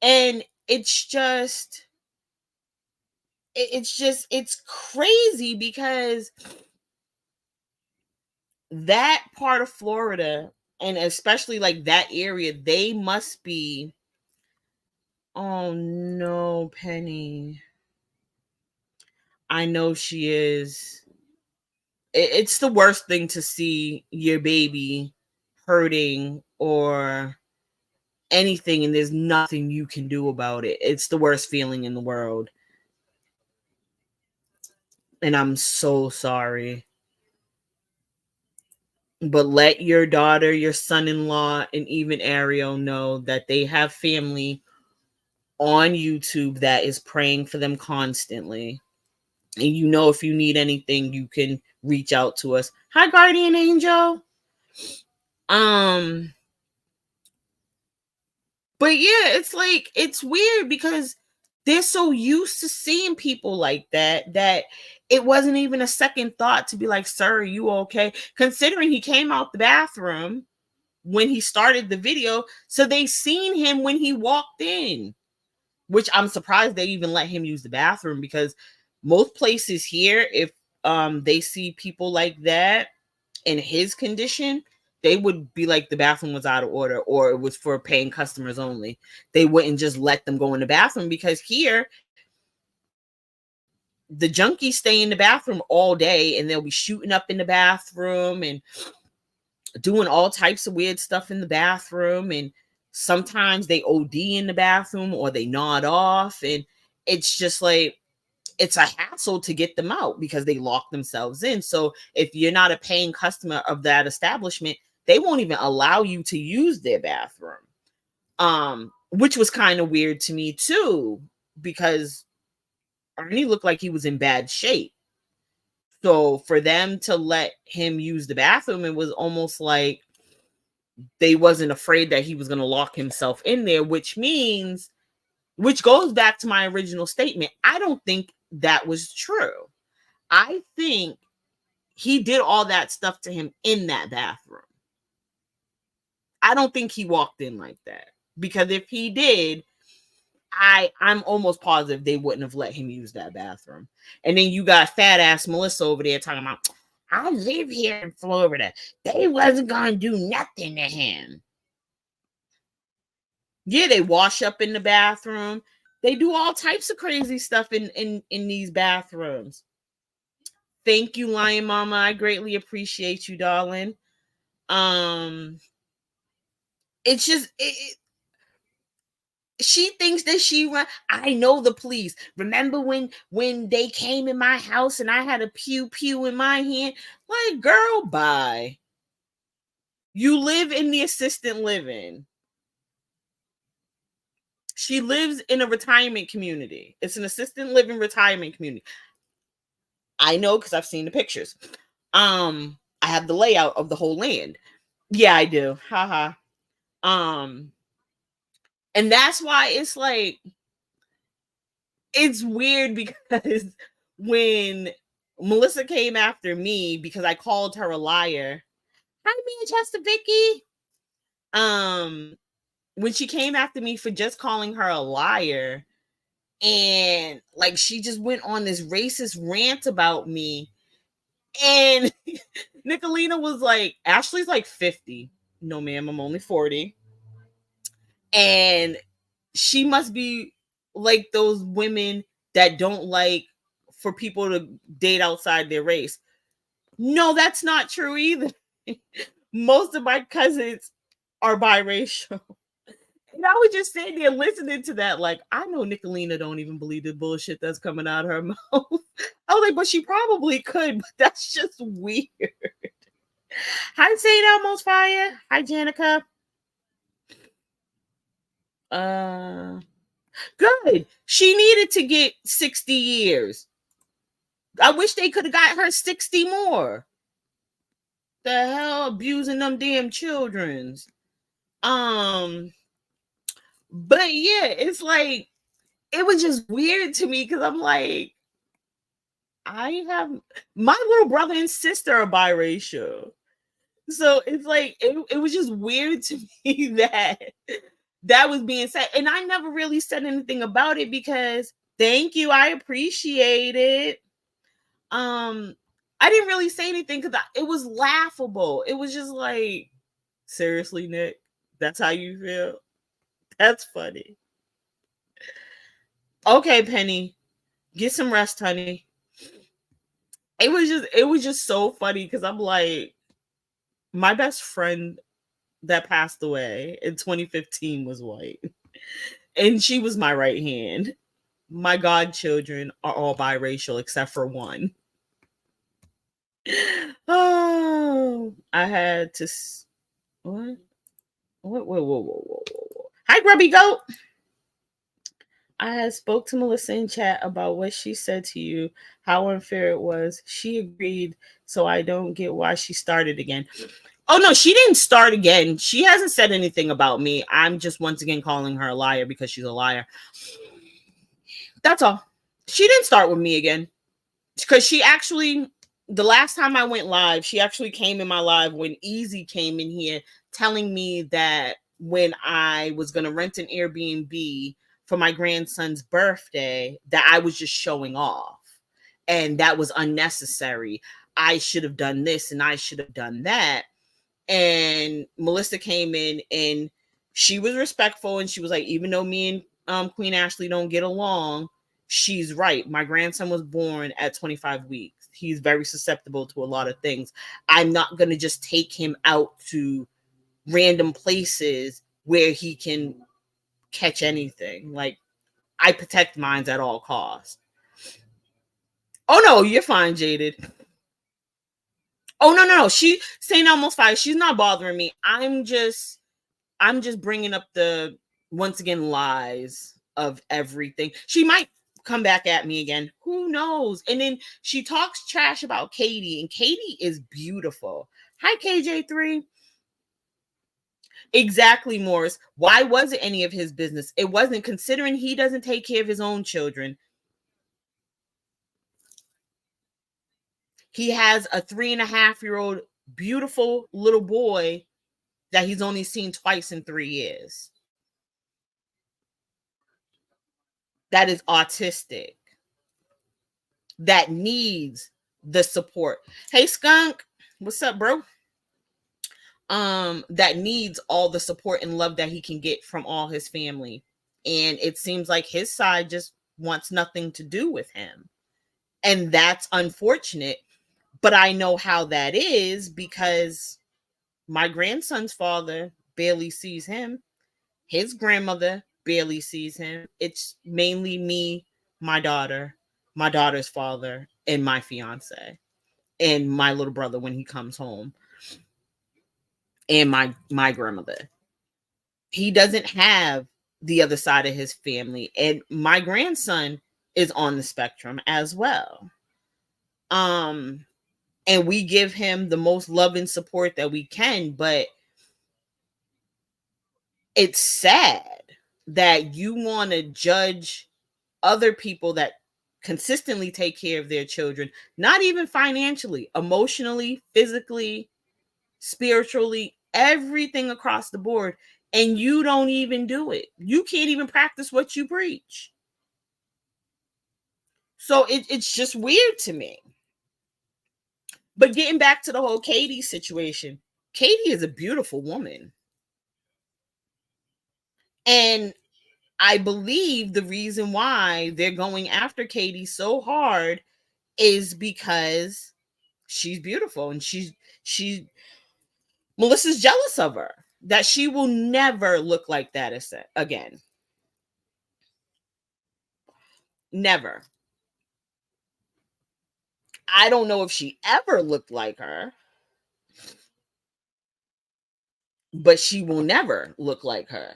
And it's crazy, because that part of Florida, and especially like that area, they must be, oh no, Penny, I know she is. It's the worst thing to see your baby hurting or anything, and there's nothing you can do about it. It's the worst feeling in the world. And I'm so sorry. But let your daughter, your son-in-law, and even Ariel know that they have family on YouTube that is praying for them constantly. And if you need anything, you can reach out to us. Hi, Guardian Angel. But yeah, it's weird, because they're so used to seeing people like that it wasn't even a second thought to be like, "Sir, are you okay?" Considering he came out the bathroom when he started the video, so they seen him when he walked in, which I'm surprised they even let him use the bathroom, because most places here, if they see people like that in his condition, they would be like the bathroom was out of order, or it was for paying customers only. They wouldn't just let them go in the bathroom, because here the junkies stay in the bathroom all day, and they'll be shooting up in the bathroom and doing all types of weird stuff in the bathroom. And sometimes they OD in the bathroom, or they nod off, and it's just like, it's a hassle to get them out, because they lock themselves in. So if you're not a paying customer of that establishment, they won't even allow you to use their bathroom. Which was kind of weird to me too, because Ernie looked like he was in bad shape. So for them to let him use the bathroom, it was almost like they wasn't afraid that he was going to lock himself in there, which goes back to my original statement. I don't think that was true. I think he did all that stuff to him in that bathroom. I don't think he walked in like that, because if he did, I'm almost positive they wouldn't have let him use that bathroom. And then you got fat ass Melissa over there talking about, "I live here in Florida. They wasn't gonna do nothing to him." Yeah, they wash up in the bathroom. They do all types of crazy stuff in these bathrooms. Thank you, Lion Mama. I greatly appreciate you, darling. It's just she thinks that she run. I know the police. Remember when they came in my house and I had a pew pew in my hand? Like, girl, bye. You live in the assisted living. She lives in a retirement community. It's an assisted living retirement community. I know, because I've seen the pictures. I have the layout of the whole land. Yeah, I do. Haha. And that's why it's like, it's weird, because when Melissa came after me because I called her a liar. Hi, Manchester Vicky. When she came after me for just calling her a liar, and like she just went on this racist rant about me, and Nicolina was like, Ashley's like 50. No, ma'am, I'm only 40. And she must be like those women that don't like for people to date outside their race. No, that's not true either. Most of my cousins are biracial. And I was just sitting there listening to that, like, I know Nicolina don't even believe the bullshit that's coming out of her mouth. I was like, but she probably could, but that's just weird. Hi, Saint Almost Fire. Hi, Janica. Good. She needed to get 60 years. I wish they could have got her 60 more. The hell, abusing them damn children's. But yeah, it's like it was just weird to me because I'm like, I have my little brother and sister are biracial. So it's like it was just weird to me that was being said. And I never really said anything about it because thank you, I appreciate it. I didn't really say anything because it was laughable. It was just like, seriously, Nick, that's how you feel? That's funny. Okay, Penny, get some rest, honey. It was just so funny because I'm like, my best friend that passed away in 2015 was white. And she was my right hand. My godchildren are all biracial except for one. Oh, I had to. What? Whoa. Hi, Grubby Goat. I had spoke to Melissa in chat about what she said to you, how unfair it was. She agreed, so I don't get why she started again. Oh, no, she didn't start again. She hasn't said anything about me. I'm just once again calling her a liar because she's a liar. That's all. She didn't start with me again. Because she actually, the last time I went live, she actually came in my live when Easy came in here telling me that when I was going to rent an Airbnb for my grandson's birthday, that I was just showing off. And that was unnecessary. I should have done this and I should have done that. And Melissa came in and she was respectful. And she was like, even though me and Queen Ashley don't get along, she's right. My grandson was born at 25 weeks. He's very susceptible to a lot of things. I'm not going to just take him out to random places where he can catch anything. Like, I protect mines at all costs. Oh, no, you're fine, Jaded. Oh, no. She saying almost 5. She's not bothering me. I'm just bringing up the, once again, lies of everything. She might come back at me again. Who knows? And then she talks trash about Katie, and Katie is beautiful. Hi, KJ3. Exactly, Morris. Why was it any of his business? It wasn't, considering he doesn't take care of his own children. He has a 3.5-year-old beautiful little boy that he's only seen twice in 3 years. That is autistic. That needs the support. Hey, Skunk, what's up, bro? That needs all the support and love that he can get from all his family. And it seems like his side just wants nothing to do with him. And that's unfortunate. But I know how that is because my grandson's father barely sees him. His grandmother barely sees him. It's mainly me, my daughter's father, and my fiance, and my little brother when he comes home, and my grandmother. He doesn't have the other side of his family, and my grandson is on the spectrum as well. And we give him the most love and support that we can, but it's sad that you want to judge other people that consistently take care of their children, not even financially, emotionally, physically, spiritually, everything across the board, and you don't even do it. You can't even practice what you preach. So it's just weird to me. But getting back to the whole Katie situation, Katie is a beautiful woman. And I believe the reason why they're going after Katie so hard is because she's beautiful, and she's Melissa's jealous of her, that she will never look like that again. Never. I don't know if she ever looked like her, but she will never look like her.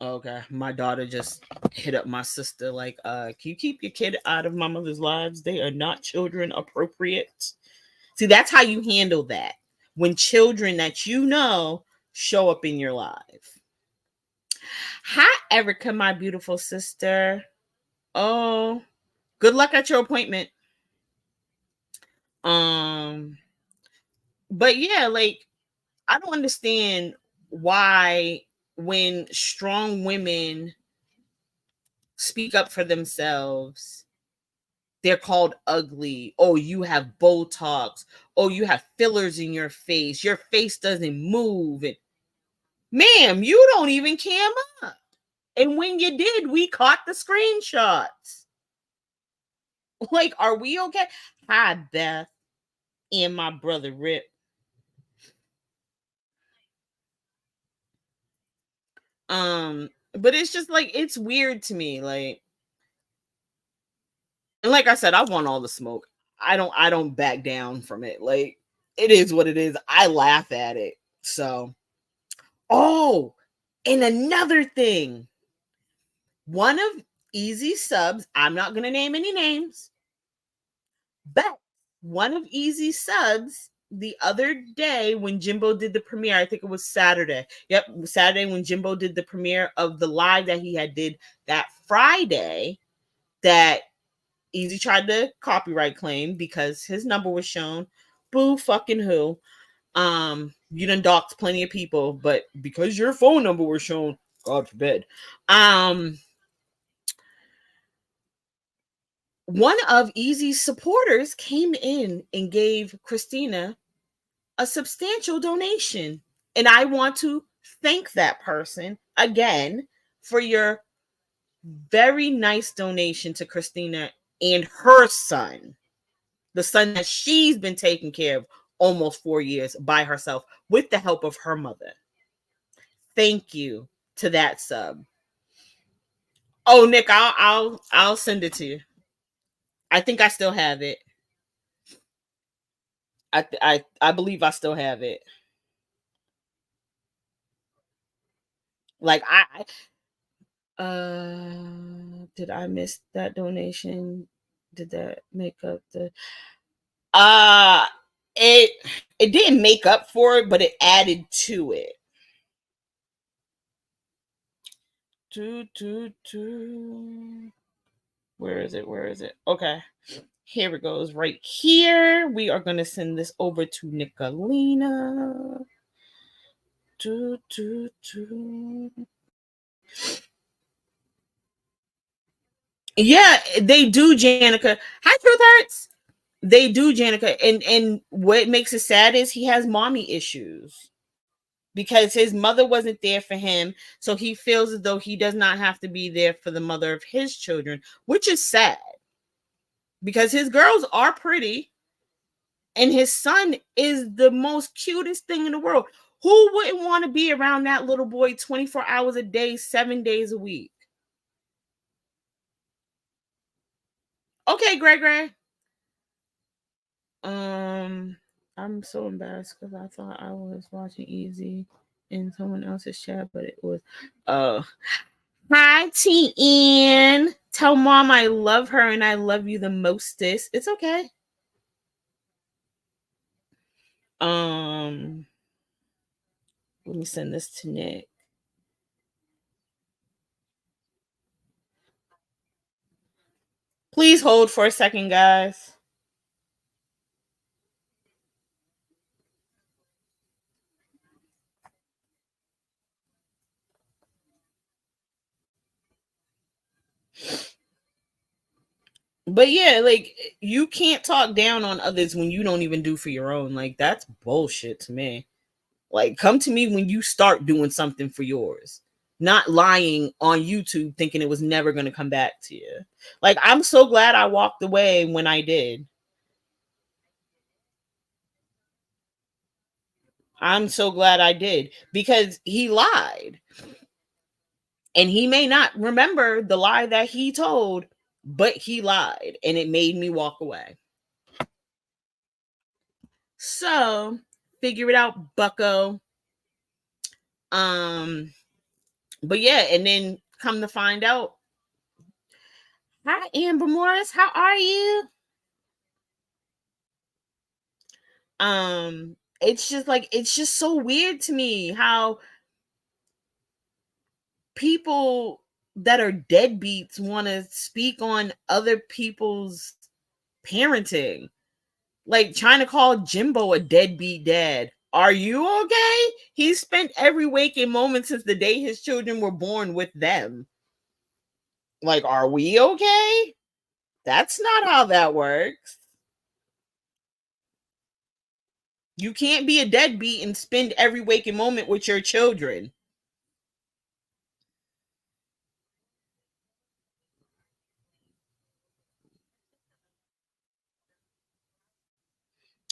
Okay, my daughter just hit up my sister like, can you keep your kid out of my mother's lives? They are not children appropriate. See, that's how you handle that. When children that you know show up in your life. Hi, Erica, my beautiful sister. Oh, good luck at your appointment. Um, but yeah, like, I don't understand why when strong women speak up for themselves, they're called ugly. Oh, you have Botox. Oh, you have fillers in your face. Your face doesn't move. And ma'am, you don't even cam up. And when you did, we caught the screenshots. Like, are we okay? Hi, Beth and my brother Rip. But it's just like, it's weird to me. Like, and like I said, I want all the smoke. I don't back down from it. Like, it is what it is. I laugh at it. So, oh, and another thing. One of Easy Subs, I'm not gonna name any names, but one of Easy Subs the other day when Jimbo did the premiere, I think it was Saturday. Yep, Saturday when Jimbo did the premiere of the live that he had did that Friday, that Easy tried to copyright claim because his number was shown. Boo fucking who. You done doxed plenty of people, but because your phone number was shown, God forbid. One of Easy's supporters came in and gave Christina a substantial donation. And I want to thank that person again for your very nice donation to Christina and her son, the son that she's been taking care of almost 4 years by herself with the help of her mother. Thank you to that sub. Oh, Nick, I'll send it to you. I think I still have it. I believe I still have it. Like, did I miss that donation? Did that make up the uh it it didn't make up for it, but it added to it. Where is it? Where is it? Okay. Here it goes, right here. We are going to send this over to Nicolina. Yeah, they do, Janica. Hi, Truth Hurts. They do, Janica. And what makes it sad is he has mommy issues because his mother wasn't there for him. So he feels as though he does not have to be there for the mother of his children, which is sad because his girls are pretty and his son is the most cutest thing in the world. Who wouldn't want to be around that little boy 24 hours a day, 7 days a week? Okay, Greg. I'm so embarrassed because I thought I was watching Easy in someone else's chat, but it was hi TN. Tell mom I love her and I love you the mostest. It's okay. Let me send this to Nick. Please hold for a second, guys. But yeah, like you can't talk down on others when you don't even do for your own. Like that's bullshit to me. Like come to me when you start doing something for yours. Not lying on YouTube thinking it was never going to come back to you. Like I'm so glad I walked away when I did. I'm so glad I did because he lied. And he may not remember the lie that he told, but he lied and it made me walk away. So, figure it out, bucko. Um, but yeah, and then come to find out, hi Amber Morris, how are you? It's just like it's just so weird to me how people that are deadbeats want to speak on other people's parenting. Like trying to call Jimbo a deadbeat dad. Are you okay? He spent every waking moment since the day his children were born with them. Like, are we okay? That's not how that works. You can't be a deadbeat and spend every waking moment with your children.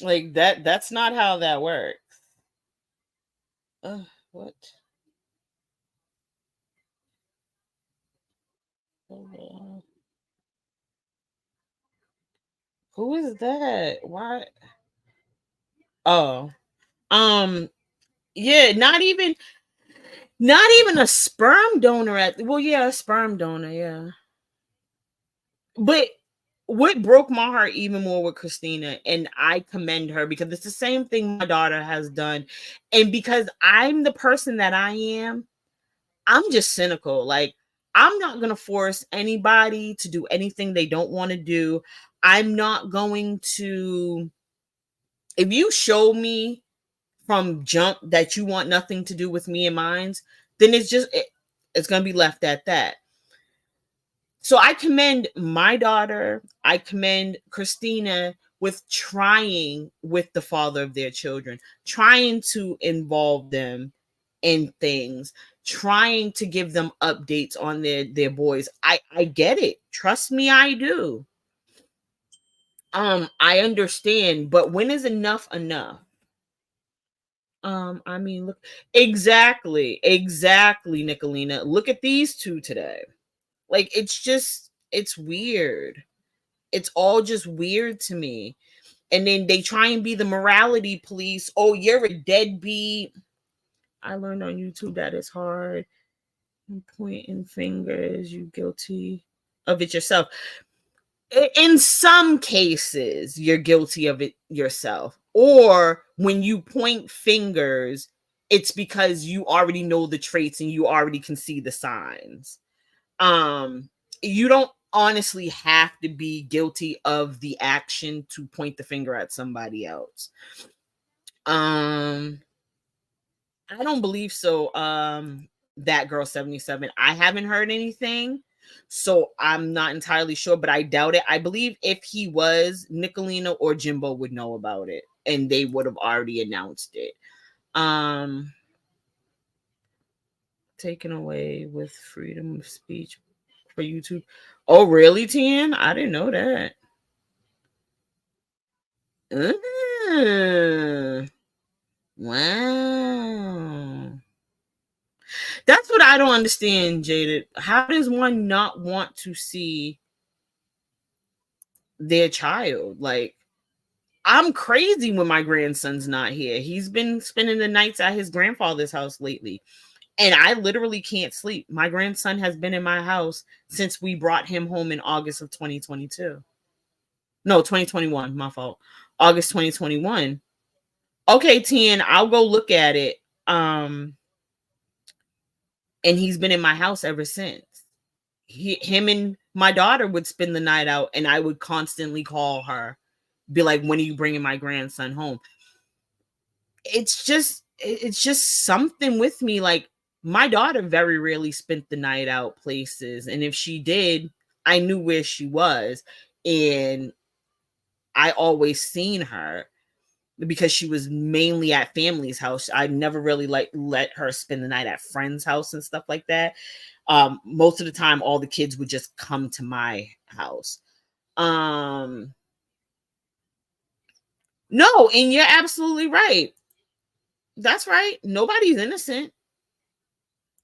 Like that's not how that works. What? Who is that? Why? Oh. Um yeah, not even a sperm donor well, yeah, a sperm donor, yeah. But what broke my heart even more with Christina, and I commend her because it's the same thing my daughter has done. And because I'm the person that I am, I'm just cynical. Like, I'm not going to force anybody to do anything they don't want to do. I'm not going to, if you show me from jump that you want nothing to do with me and mine's, then it's going to be left at that. So I commend my daughter, I commend Christina with trying with the father of their children, trying to involve them in things, trying to give them updates on their boys. I get it. Trust me, I do. I understand, but when is enough enough? I mean, look, exactly, Nicolina. Look at these two today. Like it's weird. It's all just weird to me. And then they try and be the morality police. Oh, you're a deadbeat. I learned on YouTube that it's hard. Pointing fingers, you guilty of it yourself. In some cases, you're guilty of it yourself. Or when you point fingers, it's because you already know the traits and you already can see the signs. You don't honestly have to be guilty of the action to point the finger at somebody else. I don't believe so. That girl 77, I haven't heard anything, so I'm not entirely sure, but I doubt it. I believe if he was, Nicolina or Jimbo would know about it and they would have already announced it. Taken away with freedom of speech for YouTube. Oh, really, Tien? I didn't know that. Wow. That's what I don't understand, Jaded. How does one not want to see their child? Like, I'm crazy when my grandson's not here. He's been spending the nights at his grandfather's house lately. And I literally can't sleep. My grandson has been in my house since we brought him home in August of 2022. No, 2021. My fault. August 2021. Okay, Tien, I'll go look at it. And he's been in my house ever since. Him and My daughter would spend the night out and I would constantly call her, be like, when are you bringing my grandson home? It's just something with me. Like, my daughter very rarely spent the night out places. And if she did, I knew where she was. And I always seen her because she was mainly at family's house. I never really like let her spend the night at friends' house and stuff like that. Most of the time all the kids would just come to my house. Um no, and you're absolutely right. That's right. Nobody's innocent.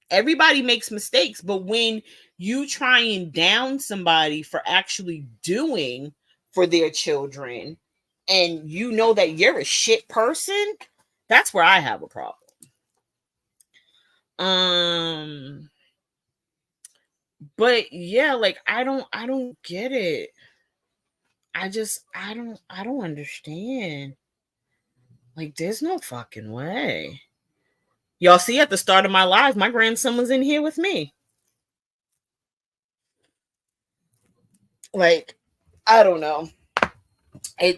Everybody makes mistakes, but when you try and down somebody for actually doing for their children and you know that you're a shit person, that's where I have a problem. Um but yeah, like I don't get it. I don't understand. Like, there's no fucking way. Y'all see, at the start of my life, my grandson was in here with me. Like, I don't know.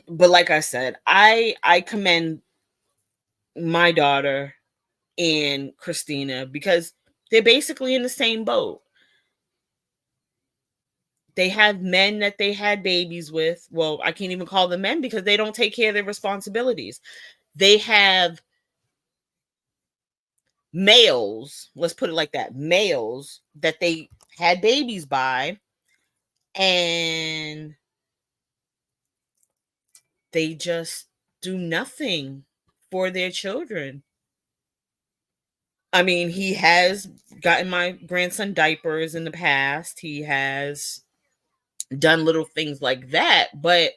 But like I said, I commend my daughter and Christina because they're basically in the same boat. They have men that they had babies with. Well, I can't even call them men because they don't take care of their responsibilities. They have males, let's put it like that, males that they had babies by, and they just do nothing for their children. I mean, he has gotten my grandson diapers in the past. He has done little things like that, but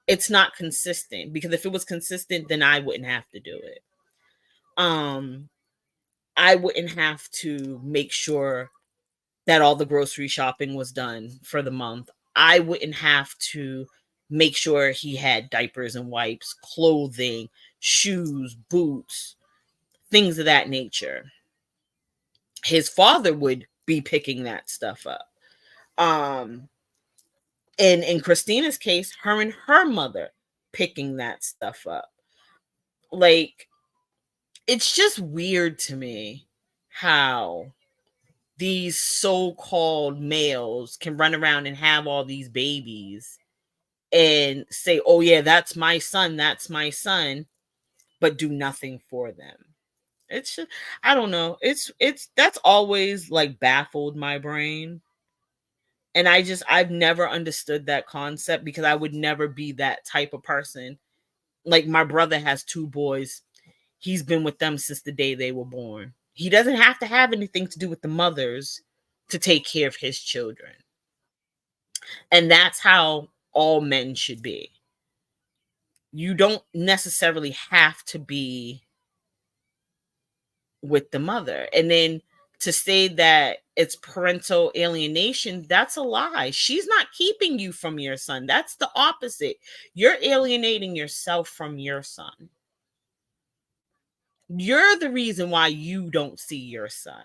it's not consistent, because if it was consistent, then I wouldn't have to do it. Um, I wouldn't have to make sure that all the grocery shopping was done for the month. I wouldn't have to make sure he had diapers and wipes, clothing, shoes, boots, things of that nature. His father would be picking that stuff up. Um, and in Christina's case, her and her mother picking that stuff up. Like, it's just weird to me how these so-called males can run around and have all these babies and say, oh yeah, that's my son, but do nothing for them. It's just, I don't know, it's that's always like baffled my brain. And I've never understood that concept because I would never be that type of person. Like, my brother has two boys. He's been with them since the day they were born. He doesn't have to have anything to do with the mothers to take care of his children. And that's how all men should be. You don't necessarily have to be with the mother. And then to say that it's parental alienation, that's a lie. She's not keeping you from your son. That's the opposite. You're alienating yourself from your son. You're the reason why you don't see your son.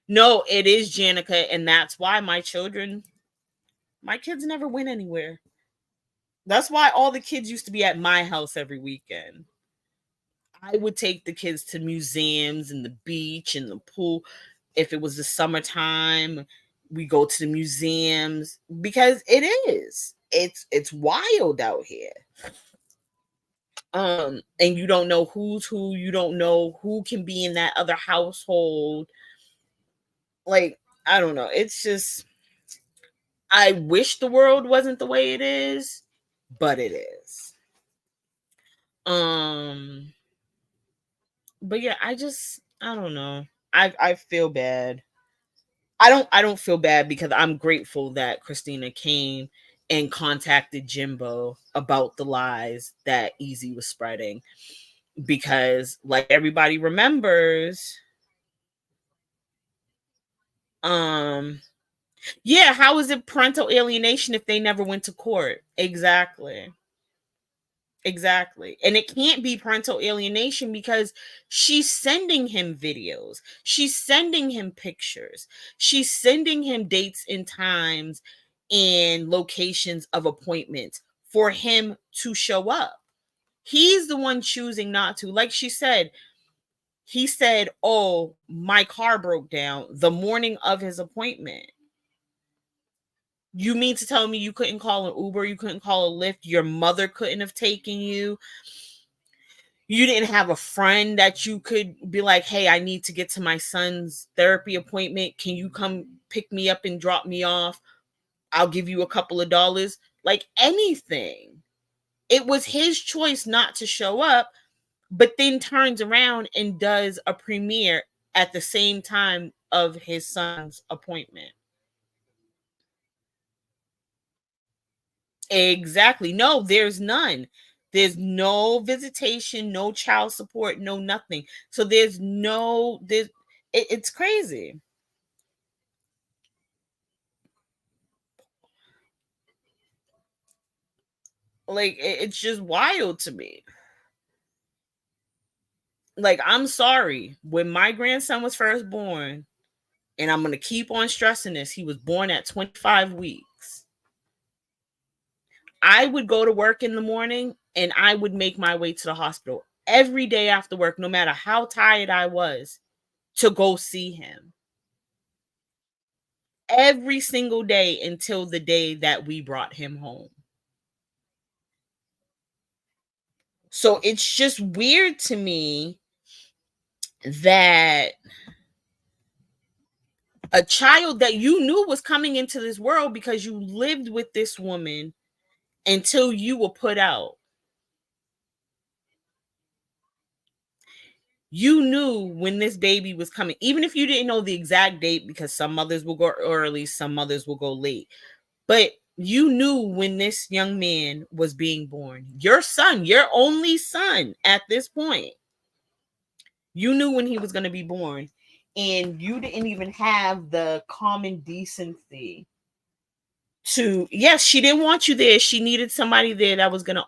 No, it is Janica, and that's why my kids never went anywhere. That's why all the kids used to be at my house every weekend. I would take the kids to museums and the beach and the pool. If it was the summertime, we go to the museums because it is. It's wild out here. And you don't know who's who, you don't know who can be in that other household. Like, I don't know. It's just, I wish the world wasn't the way it is, but it is. Um but yeah, I don't know. I feel bad. I don't feel bad because I'm grateful that Christina came and contacted Jimbo about the lies that Easy was spreading, because like everybody remembers, um yeah, how is it parental alienation if they never went to court? Exactly. Exactly. And it can't be parental alienation because she's sending him videos. She's sending him pictures. She's sending him dates and times and locations of appointments for him to show up. He's the one choosing not to. Like she said, he said, "Oh, my car broke down the morning of his appointment." You mean to tell me you couldn't call an Uber, you couldn't call a Lyft, your mother couldn't have taken you? You didn't have a friend that you could be like, "Hey, I need to get to my son's therapy appointment. Can you come pick me up and drop me off? I'll give you a couple of dollars." Like anything. It was his choice not to show up, but then turns around and does a premiere at the same time of his son's appointment. Exactly. No, there's none. There's no visitation, no child support, no nothing. So it's crazy. Like it's just wild to me. Like I'm sorry. When my grandson was first born, and I'm going to keep on stressing this, he was born at 25 weeks. I would go to work in the morning and I would make my way to the hospital every day after work, no matter how tired I was, to go see him. Every single day until the day that we brought him home. So it's just weird to me that a child that you knew was coming into this world because you lived with this woman until you were put out. You knew when this baby was coming, even if you didn't know the exact date, because some mothers will go early, some mothers will go late. But you knew when this young man was being born. Your son, your only son at this point. You knew when he was going to be born. And you didn't even have the common decency to, yes, she didn't want you there. She needed somebody there that was going to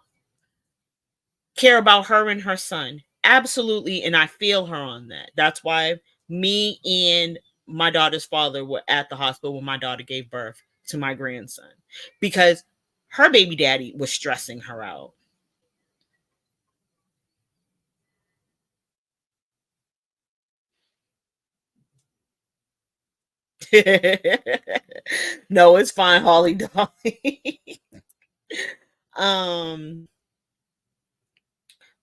care about her and her son. Absolutely. And I feel her on that. That's why me and my daughter's father were at the hospital when my daughter gave birth to my grandson, because her baby daddy was stressing her out. No, it's fine, Holly Dolly. um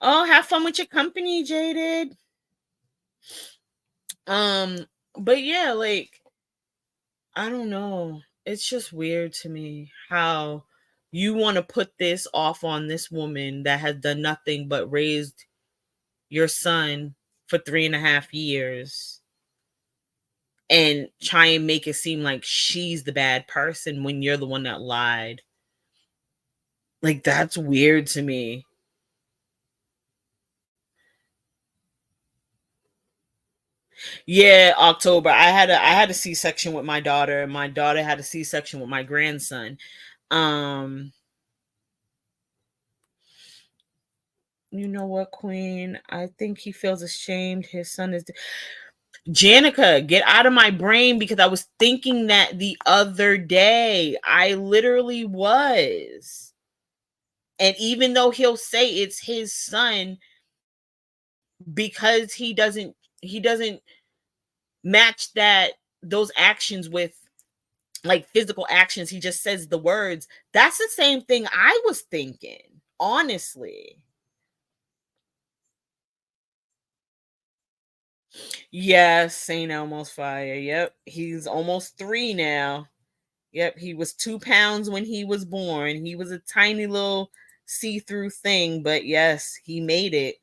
oh, have fun with your company, Jaded. um but yeah, like I don't know. It's just weird to me how you want to put this off on this woman that has done nothing but raised your son for 3.5 years, and try and make it seem like she's the bad person when you're the one that lied. Like that's weird to me. Yeah, October. I had a C-section with my daughter, and my daughter had a C-section with my grandson. Um you know what, Queen? I think he feels ashamed. His son is Janica, get out of my brain, because I was thinking that the other day. I literally was. And even though he'll say it's his son, because he doesn't match those actions with like physical actions, he just says the words. That's the same thing I was thinking, honestly. Yes, St. Elmo's Fire. Yep, he's almost 3 now. Yep, he was 2 pounds when he was born. He was a tiny little see-through thing, but yes, he made it.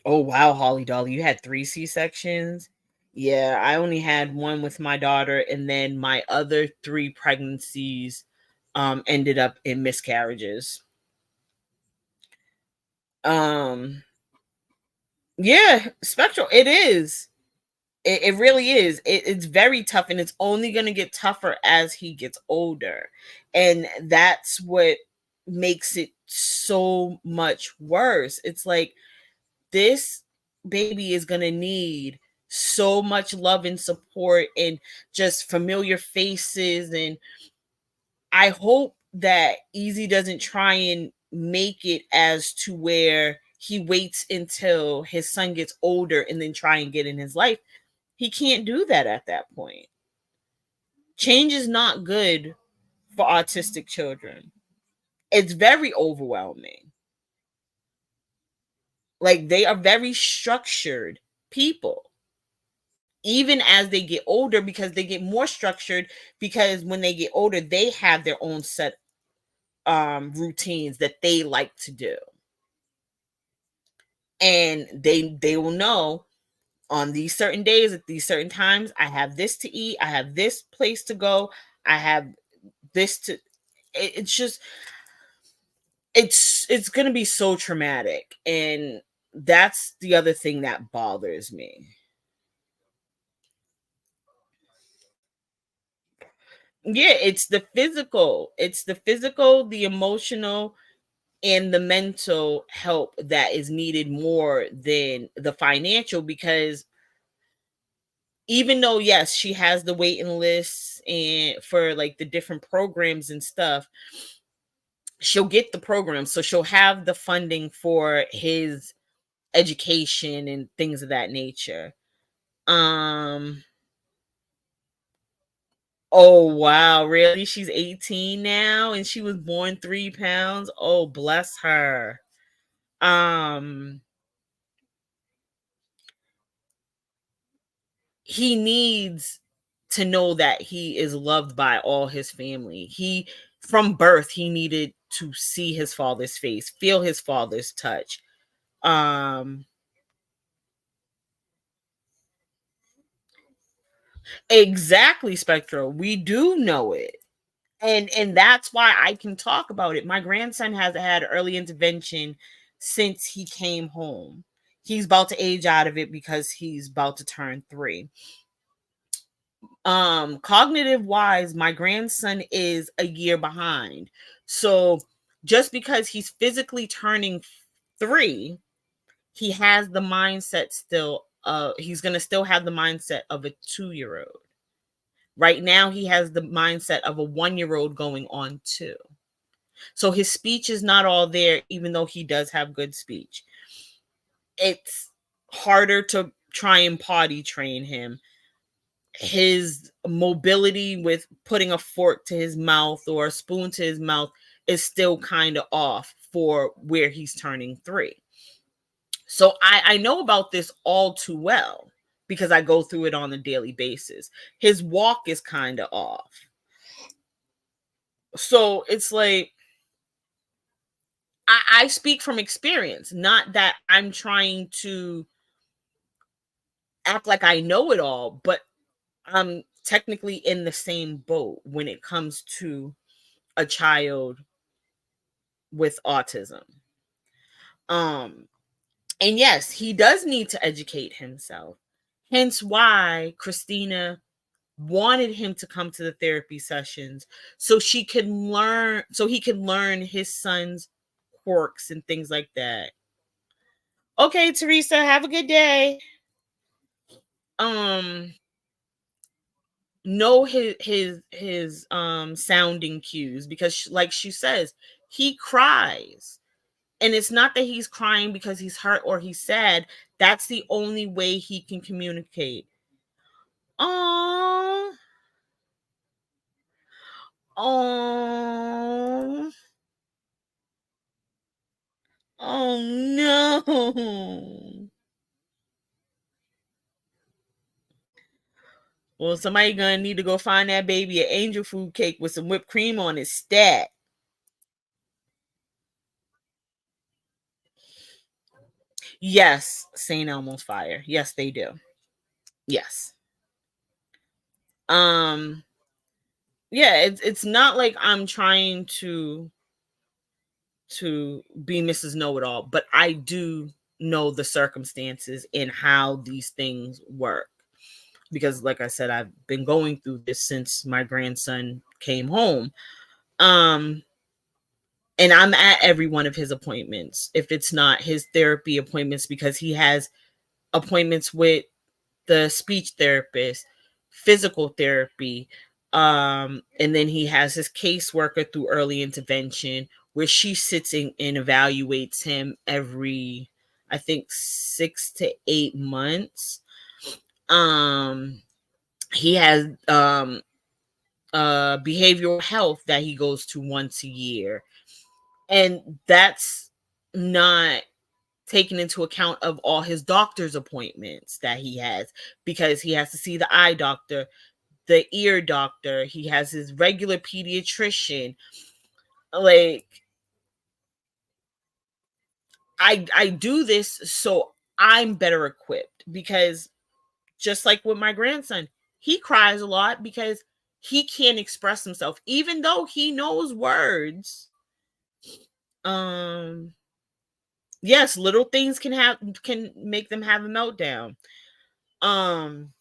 Oh wow, Holly Dolly, you had 3 C-sections? Yeah, I only had one with my daughter, and then my other 3 pregnancies ended up in miscarriages. Um yeah, spectral. It is. It really is. It's very tough, and it's only going to get tougher as he gets older. And that's what makes it so much worse. It's like this baby is going to need so much love and support and just familiar faces. And I hope that Easy doesn't try and make it as to where he waits until his son gets older and then try and get in his life. He can't do that at that point. Change is not good for autistic children. It's very overwhelming. Like, they are very structured people, even as they get older, because they get more structured because when they get older, they have their own set routines that they like to do. And they will know on these certain days at these certain times, I have this to eat, I have this place to go, I have this to it's just it's going to be so traumatic, and that's the other thing that bothers me. Yeah, it's the physical, the emotional, and the mental help that is needed more than the financial, because even though yes, she has the waiting lists and for like the different programs and stuff, she'll get the program, so she'll have the funding for his education and things of that nature. Um oh wow, really? She's 18 now and she was born 3 pounds. Oh, bless her. Um he needs to know that he is loved by all his family. He from birth he needed to see his father's face, feel his father's touch. Um exactly, Spectral. We do know it. And that's why I can talk about it. My grandson has had early intervention since he came home. He's about to age out of it because he's about to turn 3. Cognitive wise, my grandson is a year behind. So just because he's physically turning 3, he has the mindset still he's going to still have the mindset of a 2-year-old. Right now he has the mindset of a 1-year-old going on 2. So his speech is not all there, even though he does have good speech. It's harder to try and potty train him. His mobility with putting a fork to his mouth or a spoon to his mouth is still kind of off for where he's turning 3. So I know about this all too well because I go through it on a daily basis. His walk is kind of off. So it's like, I speak from experience, not that I'm trying to act like I know it all, but I'm technically in the same boat when it comes to a child with autism. Um, and yes, he does need to educate himself. Hence why Christina wanted him to come to the therapy sessions so he could learn his son's quirks and things like that. Okay, Teresa, have a good day. Um know his sounding cues, because like she says, he cries, and it's not that he's crying because he's hurt or he's sad. That's the only way he can communicate. Oh, oh, oh no. Well, somebody gonna need to go find that baby an angel food cake with some whipped cream on it stat. Yes, St. Elmo's Fire. Yes, they do. Yes. Um yeah, it's not like I'm trying to be Mrs. Know-it-all, but I do know the circumstances and how these things work. because like I said, I've been going through this since my grandson came home. Um and I'm at every one of his appointments. If it's not his therapy appointments, because he has appointments with the speech therapist, physical therapy, and then he has his caseworker through early intervention, where she sits in and evaluates him every, I think, 6 to 8 months. Um, he has behavioral health that he goes to once a year, and that's not taken into account of all his doctor's appointments that he has, because he has to see the eye doctor, the ear doctor, he has his regular pediatrician. Like, I do this so I'm better equipped, because just like with my grandson, he cries a lot because he can't express himself even though he knows words. um yes, little things can make them have a meltdown. um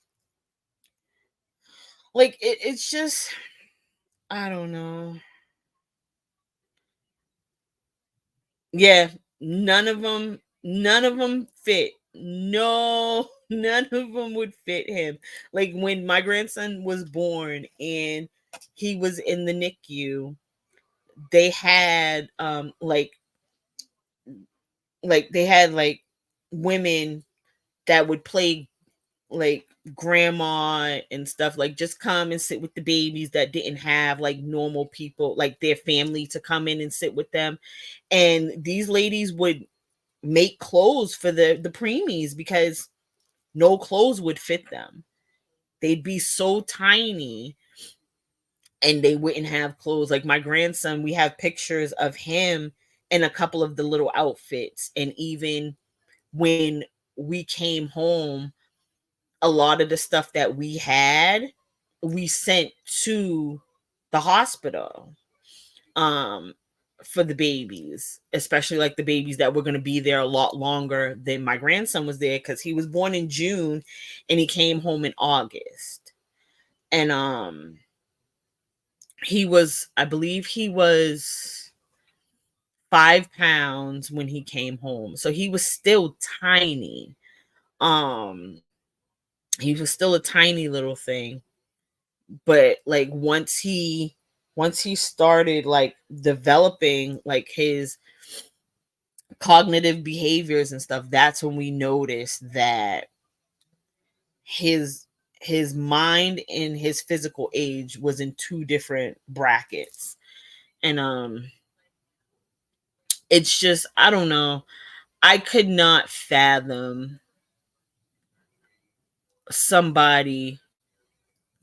like it's just, I don't know. Yeah, none of them fit. No, none of them would fit him. Like when my grandson was born and he was in the NICU, they had they had like women that would play like grandma and stuff, like just come and sit with the babies that didn't have like normal people, like their family, to come in and sit with them. And these ladies would make clothes for the preemies because no clothes would fit them. They'd be so tiny and they wouldn't have clothes. Like my grandson, we have pictures of him in a couple of the little outfits. And even when we came home, a lot of the stuff that we had, we sent to the hospital, um for the babies, especially like the babies that were going to be there a lot longer than my grandson was there, because he was born in June and he came home in August. And I believe he was 5 pounds when he came home, so he was still tiny. um he was still a tiny little thing. But like once he started like developing like his cognitive behaviors and stuff, that's when we noticed that his his mind and his physical age was in two different brackets. And it's just, I don't know, I could not fathom somebody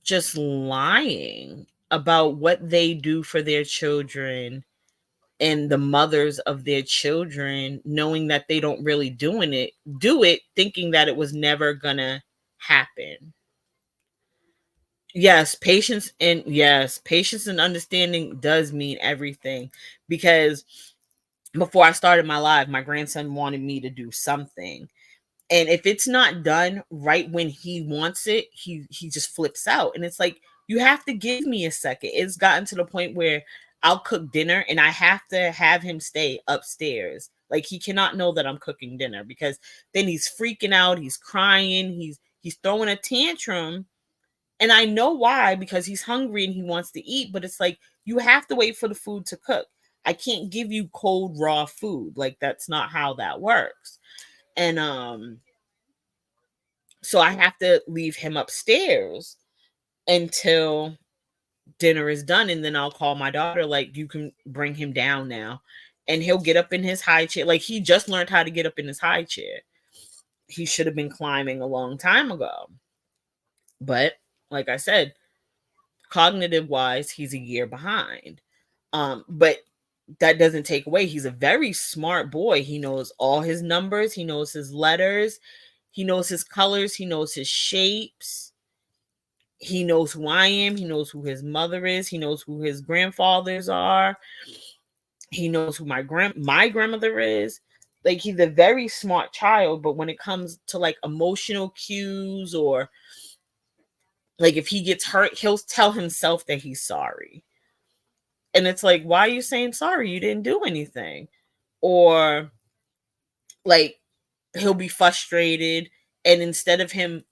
just lying about what they do for their children, and the mothers of their children, knowing that they don't really do it, thinking that it was never gonna happen. Patience and understanding does mean everything, because before I started my live, my grandson wanted me to do something, and if it's not done right when he wants it, he just flips out. And it's like, you have to give me a second. It's gotten to the point where I'll cook dinner and I have to have him stay upstairs. Like, he cannot know that I'm cooking dinner, because then he's freaking out, he's crying, he's throwing a tantrum. And I know why, because he's hungry and he wants to eat. But it's like, you have to wait for the food to cook. I can't give you cold raw food. Like, that's not how that works. And so I have to leave him upstairs until dinner is done. And then I'll call my daughter, like, you can bring him down now. And he'll get up in his high chair. Like, he just learned how to get up in his high chair. He should have been climbing a long time ago. But like I said, cognitive wise, he's a year behind. But that doesn't take away, he's a very smart boy. He knows all his numbers, he knows his letters, he knows his colors, he knows his shapes. He knows who I am. He knows who his mother is. He knows who his grandfathers are. He knows who my grandmother is. Like, he's a very smart child, but when it comes to like emotional cues or Like if he gets hurt, he'll tell himself that he's sorry. And it's like, why are you saying sorry? You didn't do anything. Or like he'll be frustrated, and instead of him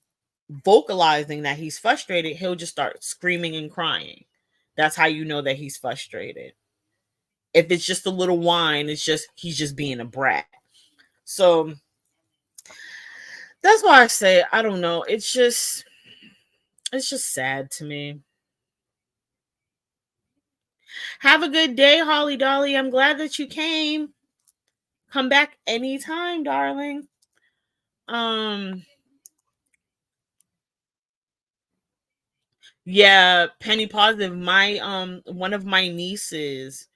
vocalizing that he's frustrated, he'll just start screaming and crying. That's how you know that he's frustrated. If it's just a little whine, it's just he's just being a brat. So that's why I say I don't know. It's just sad to me. Have a good day, Holly Dolly. I'm glad that you came. Come back anytime, darling. Um yeah, Penny Positive. My one of my nieces,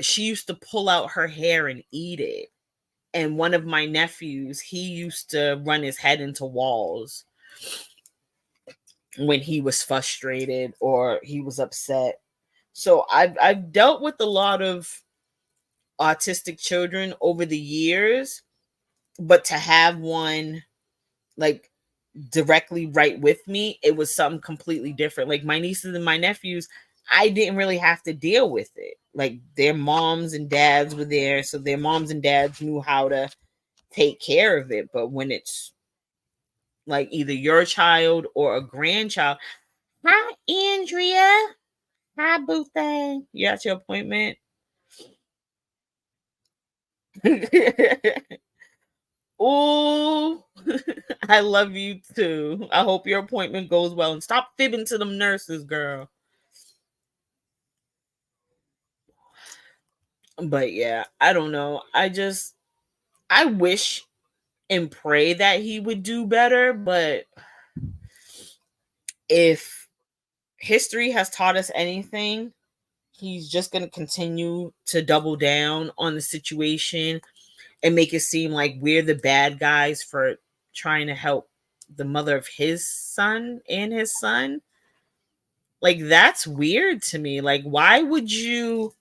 she used to pull out her hair and eat it. And one of my nephews, he used to run his head into walls when he was frustrated or he was upset. So I've dealt with a lot of autistic children over the years, but to have one like directly right with me, it was something completely different. Like my nieces and my nephews, I didn't really have to deal with it. Like their moms and dads were there, so their moms and dads knew how to take care of it. But when it's like either your child or a grandchild, hi Andrea, hi boo thing, you at your appointment? Oh, I love you too. I hope your appointment goes well and stop fibbing to them nurses, girl. But yeah, I don't know. I wish and pray that he would do better, but if history has taught us anything, he's just going to continue to double down on the situation and make it seem like we're the bad guys for trying to help the mother of his son and his son. Like that's weird to me. Like why would you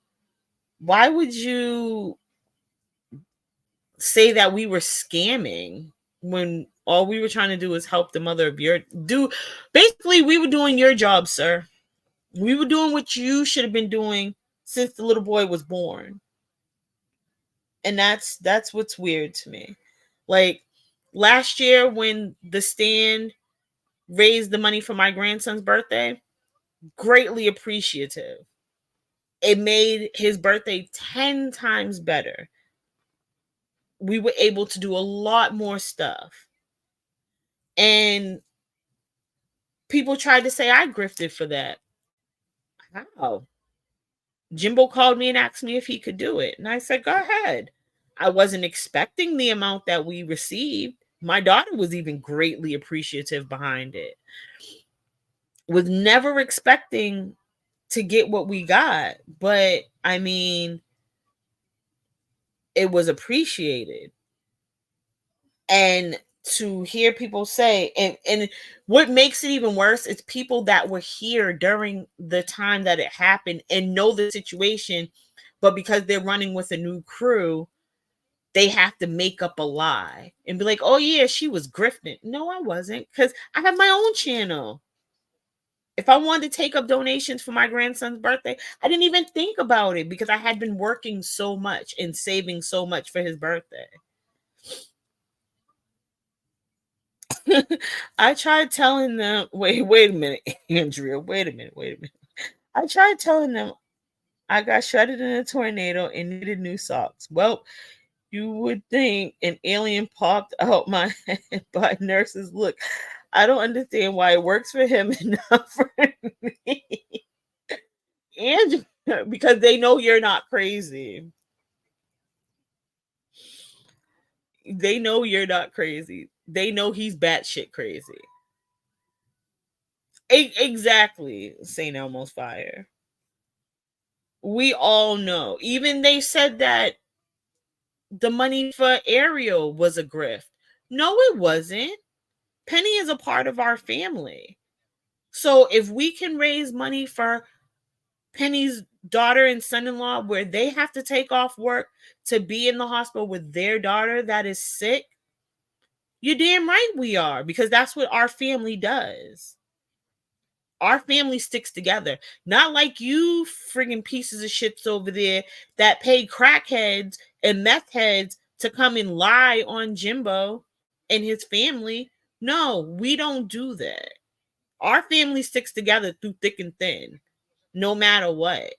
say that we were scamming when all we were trying to do was help the mother of your do basically we were doing your job, sir. We were doing what you should have been doing since the little boy was born. And that's what's weird to me. Like last year when the stand raised the money for my grandson's birthday, greatly appreciative. It made his birthday 10 times better. We were able to do a lot more stuff. And people tried to say I grifted for that. How? Jimbo called me and asked me if he could do it. And I said, go ahead. I wasn't expecting the amount that we received. My daughter was even greatly appreciative behind it. Was never expecting to get what we got. But I mean, it was appreciated. And to hear people say, and what makes it even worse is people that were here during the time that it happened and know the situation, but because they're running with a new crew, they have to make up a lie and be like, oh yeah, she was grifting. No, I wasn't, because I have my own channel. If I wanted to take up donations for my grandson's birthday, I didn't even think about it because I had been working so much and saving so much for his birthday. I tried telling them, wait a minute, Andrea, wait a minute. I tried telling them I got shredded in a tornado and needed new socks. Well, you would think an alien popped out my head by nurses. Look, I don't understand why it works for him and not for me. Andrea, because they know you're not crazy. They know you're not crazy. They know he's batshit crazy. Exactly, St. Elmo's Fire. We all know. Even they said that the money for Ariel was a grift. No, it wasn't. Penny is a part of our family. So if we can raise money for Penny's daughter and son-in-law where they have to take off work to be in the hospital with their daughter that is sick, you're damn right we are, because that's what our family does. Our family sticks together. Not like you friggin' pieces of shits over there that pay crackheads and meth heads to come and lie on Jimbo and his family. No, we don't do that. Our family sticks together through thick and thin, no matter what.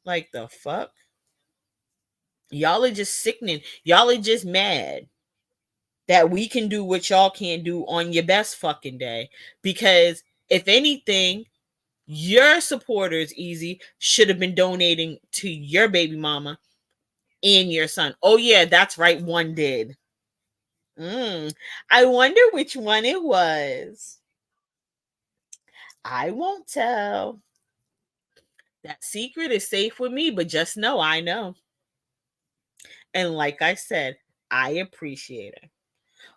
Like the fuck? Y'all are just sickening. Y'all are just mad that we can do what y'all can't do on your best fucking day. Because if anything, your supporters, Easy, should have been donating to your baby mama and your son. Oh, yeah, that's right. One did. I wonder which one it was. I won't tell. That secret is safe with me, but just know I know. And like I said, I appreciate it.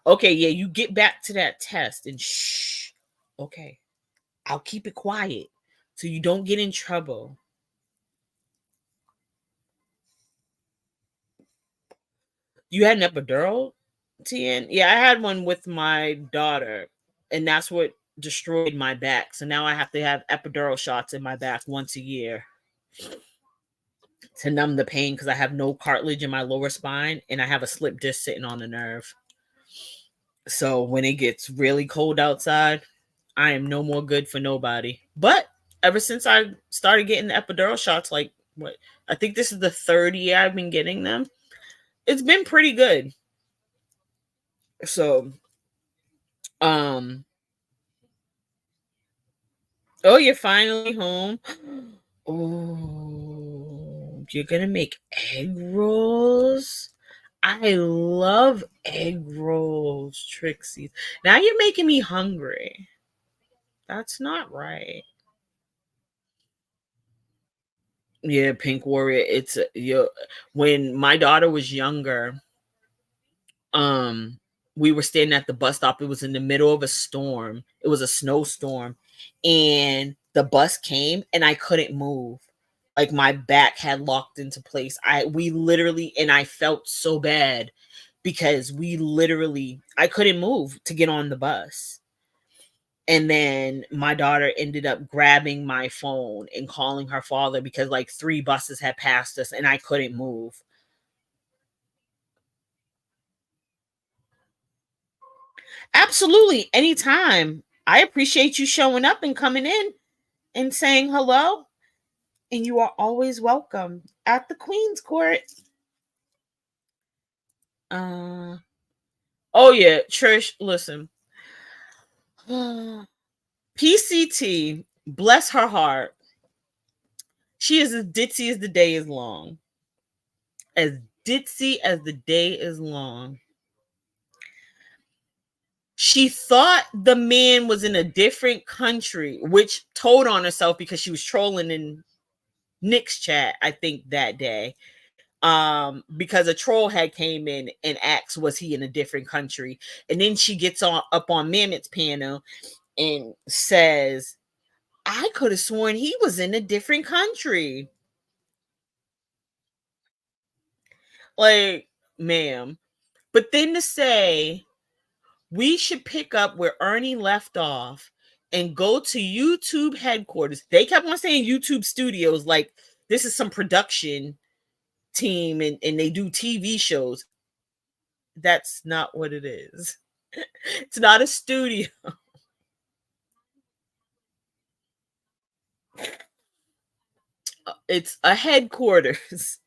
Okay, yeah, you get back to that test and shh. Okay, I'll keep it quiet so you don't get in trouble. You had an epidural, TN? Yeah, I had one with my daughter, and that's what destroyed my back. So now I have to have epidural shots in my back once a year to numb the pain because I have no cartilage in my lower spine and I have a slip disc sitting on the nerve. So when it gets really cold outside, I am no more good for nobody. But ever since I started getting the epidural shots, like what I think this is the third year I've been getting them, it's been pretty good. So, um, oh, you're finally home. Oh, you're gonna make egg rolls. I love egg rolls, Trixie. Now you're making me hungry. That's not right. Yeah, Pink Warrior. It's you. When my daughter was younger, um, we were standing at the bus stop. It was in the middle of a storm. It was a snowstorm, and the bus came, and I couldn't move. Like my back had locked into place. We literally, and I felt so bad because I couldn't move to get on the bus. And then my daughter ended up grabbing my phone and calling her father because like 3 buses had passed us and I couldn't move. Absolutely. Anytime. I appreciate you showing up and coming in and saying hello. And you are always welcome at the Queen's Court. Oh yeah, Trish, listen. PCT, bless her heart. She is as ditzy as the day is long. As ditzy as the day is long. She thought the man was in a different country, which told on herself because she was trolling in Nick's chat, I think, that day. Because a troll had came in and asked, was he in a different country? And then she gets up on Mammoth's panel and says, I could have sworn he was in a different country. Like, ma'am. But then to say we should pick up where Ernie left off and go to YouTube headquarters. They kept on saying YouTube studios, like this is some production team and they do TV shows. That's not what it is. It's not a studio. It's a headquarters.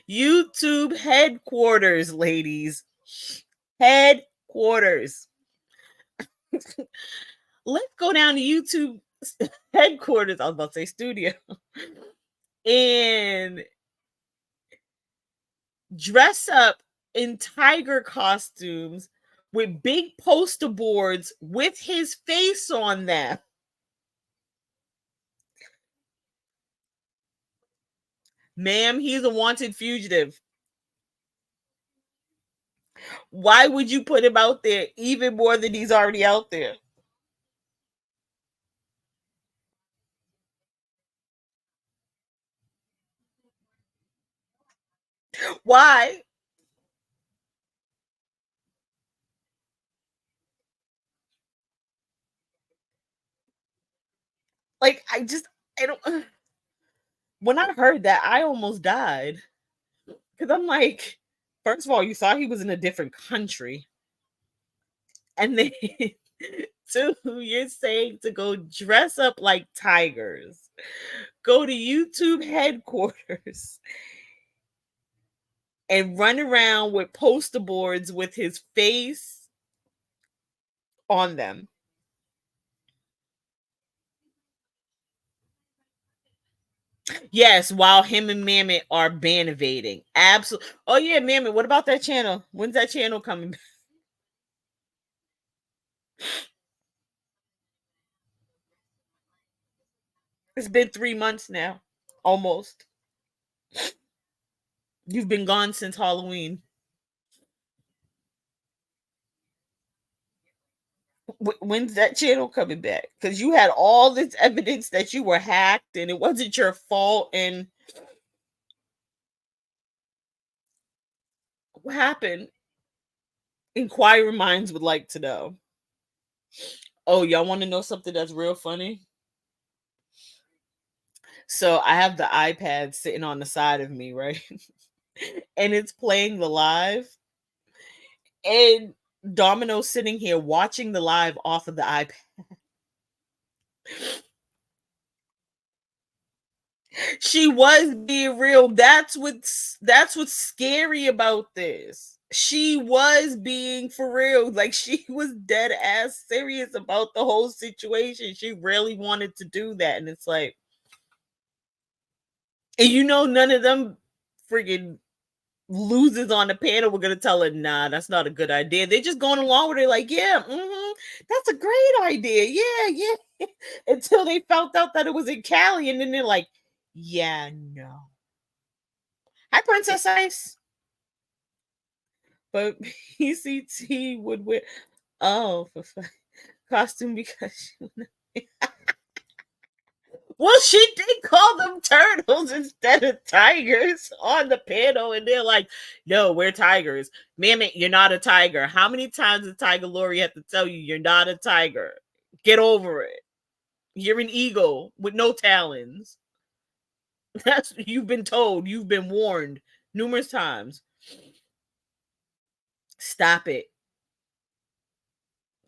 YouTube headquarters, ladies. Headquarters. Let's go down to YouTube headquarters. I was about to say studio. And dress up in tiger costumes with big poster boards with his face on them. Ma'am, he's a wanted fugitive. Why would you put him out there even more than he's already out there? Why? Like, I don't. When I heard that, I almost died because I'm like, first of all, you saw he was in a different country, and then two, you're saying to go dress up like tigers, go to YouTube headquarters, and run around with poster boards with his face on them. Yes, while him and Mammoth are ban evading. Absolutely. Oh yeah, Mammoth. What about that channel? When's that channel coming back? It's been 3 months now, almost. You've been gone since Halloween. When's that channel coming back? Because you had all this evidence that you were hacked and it wasn't your fault. And what happened? Inquiring minds would like to know. Oh, y'all want to know something that's real funny? So I have the iPad sitting on the side of me, right? And it's playing the live. And Domino sitting here watching the live off of the iPad. She was being real. That's what's scary about this. She was being for real. Like, she was dead ass serious about the whole situation. She really wanted to do that. And it's like, and none of them friggin' losers on the panel were gonna tell her, nah, that's not a good idea. They're just going along with it, like, yeah, that's a great idea. Yeah, yeah. Until they found out that it was in Cali, and then they're like, yeah, no. Hi, Princess Ice. But PCT would wear costume because well, she did call them turtles instead of tigers on the panel, and they're like, "No, we're tigers, Mammoth. You're not a tiger. How many times did Tiger Lori have to tell you you're not a tiger? Get over it. You're an eagle with no talons. That's you've been told. You've been warned numerous times. Stop it.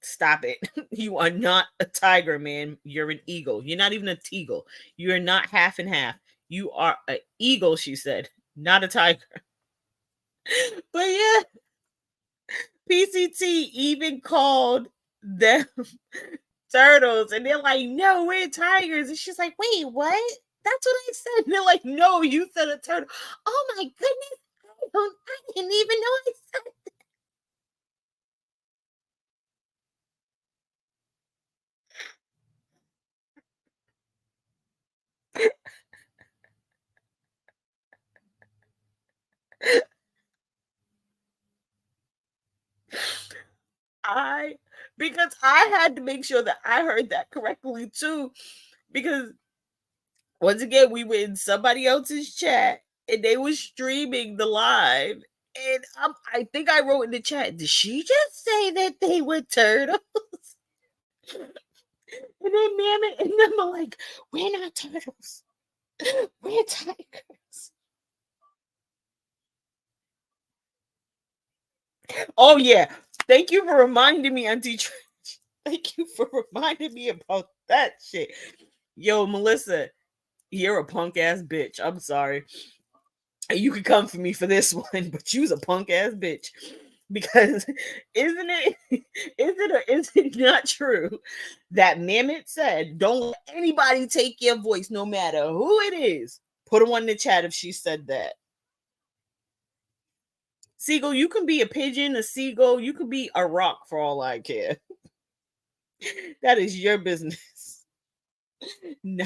Stop it. You are not a tiger, man. You're an eagle. You're not even a teagle. You're not half and half. You are an eagle," she said, "not a tiger." But yeah, PCT even called them turtles, and they're like, "No, we're tigers." And she's like, "Wait, what? That's what I said." And they're like, "No, you said a turtle." Oh my goodness. I didn't even know I said. I because I had to make sure that I heard that correctly too. Because once again, we were in somebody else's chat and they were streaming the live. And I think I wrote in the chat, did she just say that they were turtles? And then Mammoth and them are like, we're not turtles. We're tigers. Oh yeah. Thank you for reminding me, Auntie Trish. Thank you for reminding me about that shit. Yo, Melissa, you're a punk ass bitch. I'm sorry. You could come for me for this one, but you's a punk ass bitch. Because isn't it is it not true that Mammoth said, don't let anybody take your voice, no matter who it is? Put them on the chat if she said that. Seagull, you can be a pigeon, a seagull, you could be a rock for all I care. That is your business. No.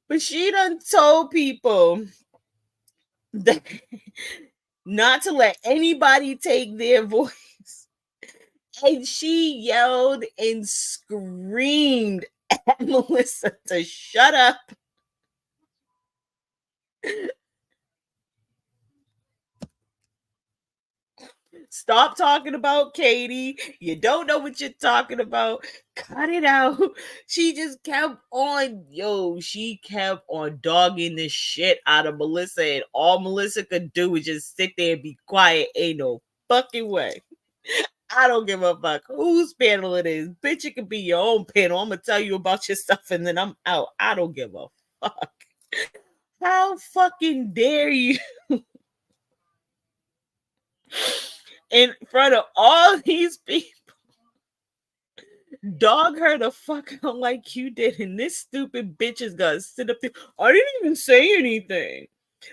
But she done told people that not to let anybody take their voice. And she yelled and screamed at Melissa to shut up. Stop talking about Katie. You don't know what you're talking about. Cut it out. She just kept on, she kept on dogging the shit out of Melissa, and all Melissa could do was just sit there and be quiet. Ain't no fucking way. I don't give a fuck whose panel it is. Bitch, it could be your own panel. I'm gonna tell you about your stuff and then I'm out. I don't give a fuck. How fucking dare you? In front of all these people, dog her the fuck out like you did, and this stupid bitch is gonna sit up there. I didn't even say anything.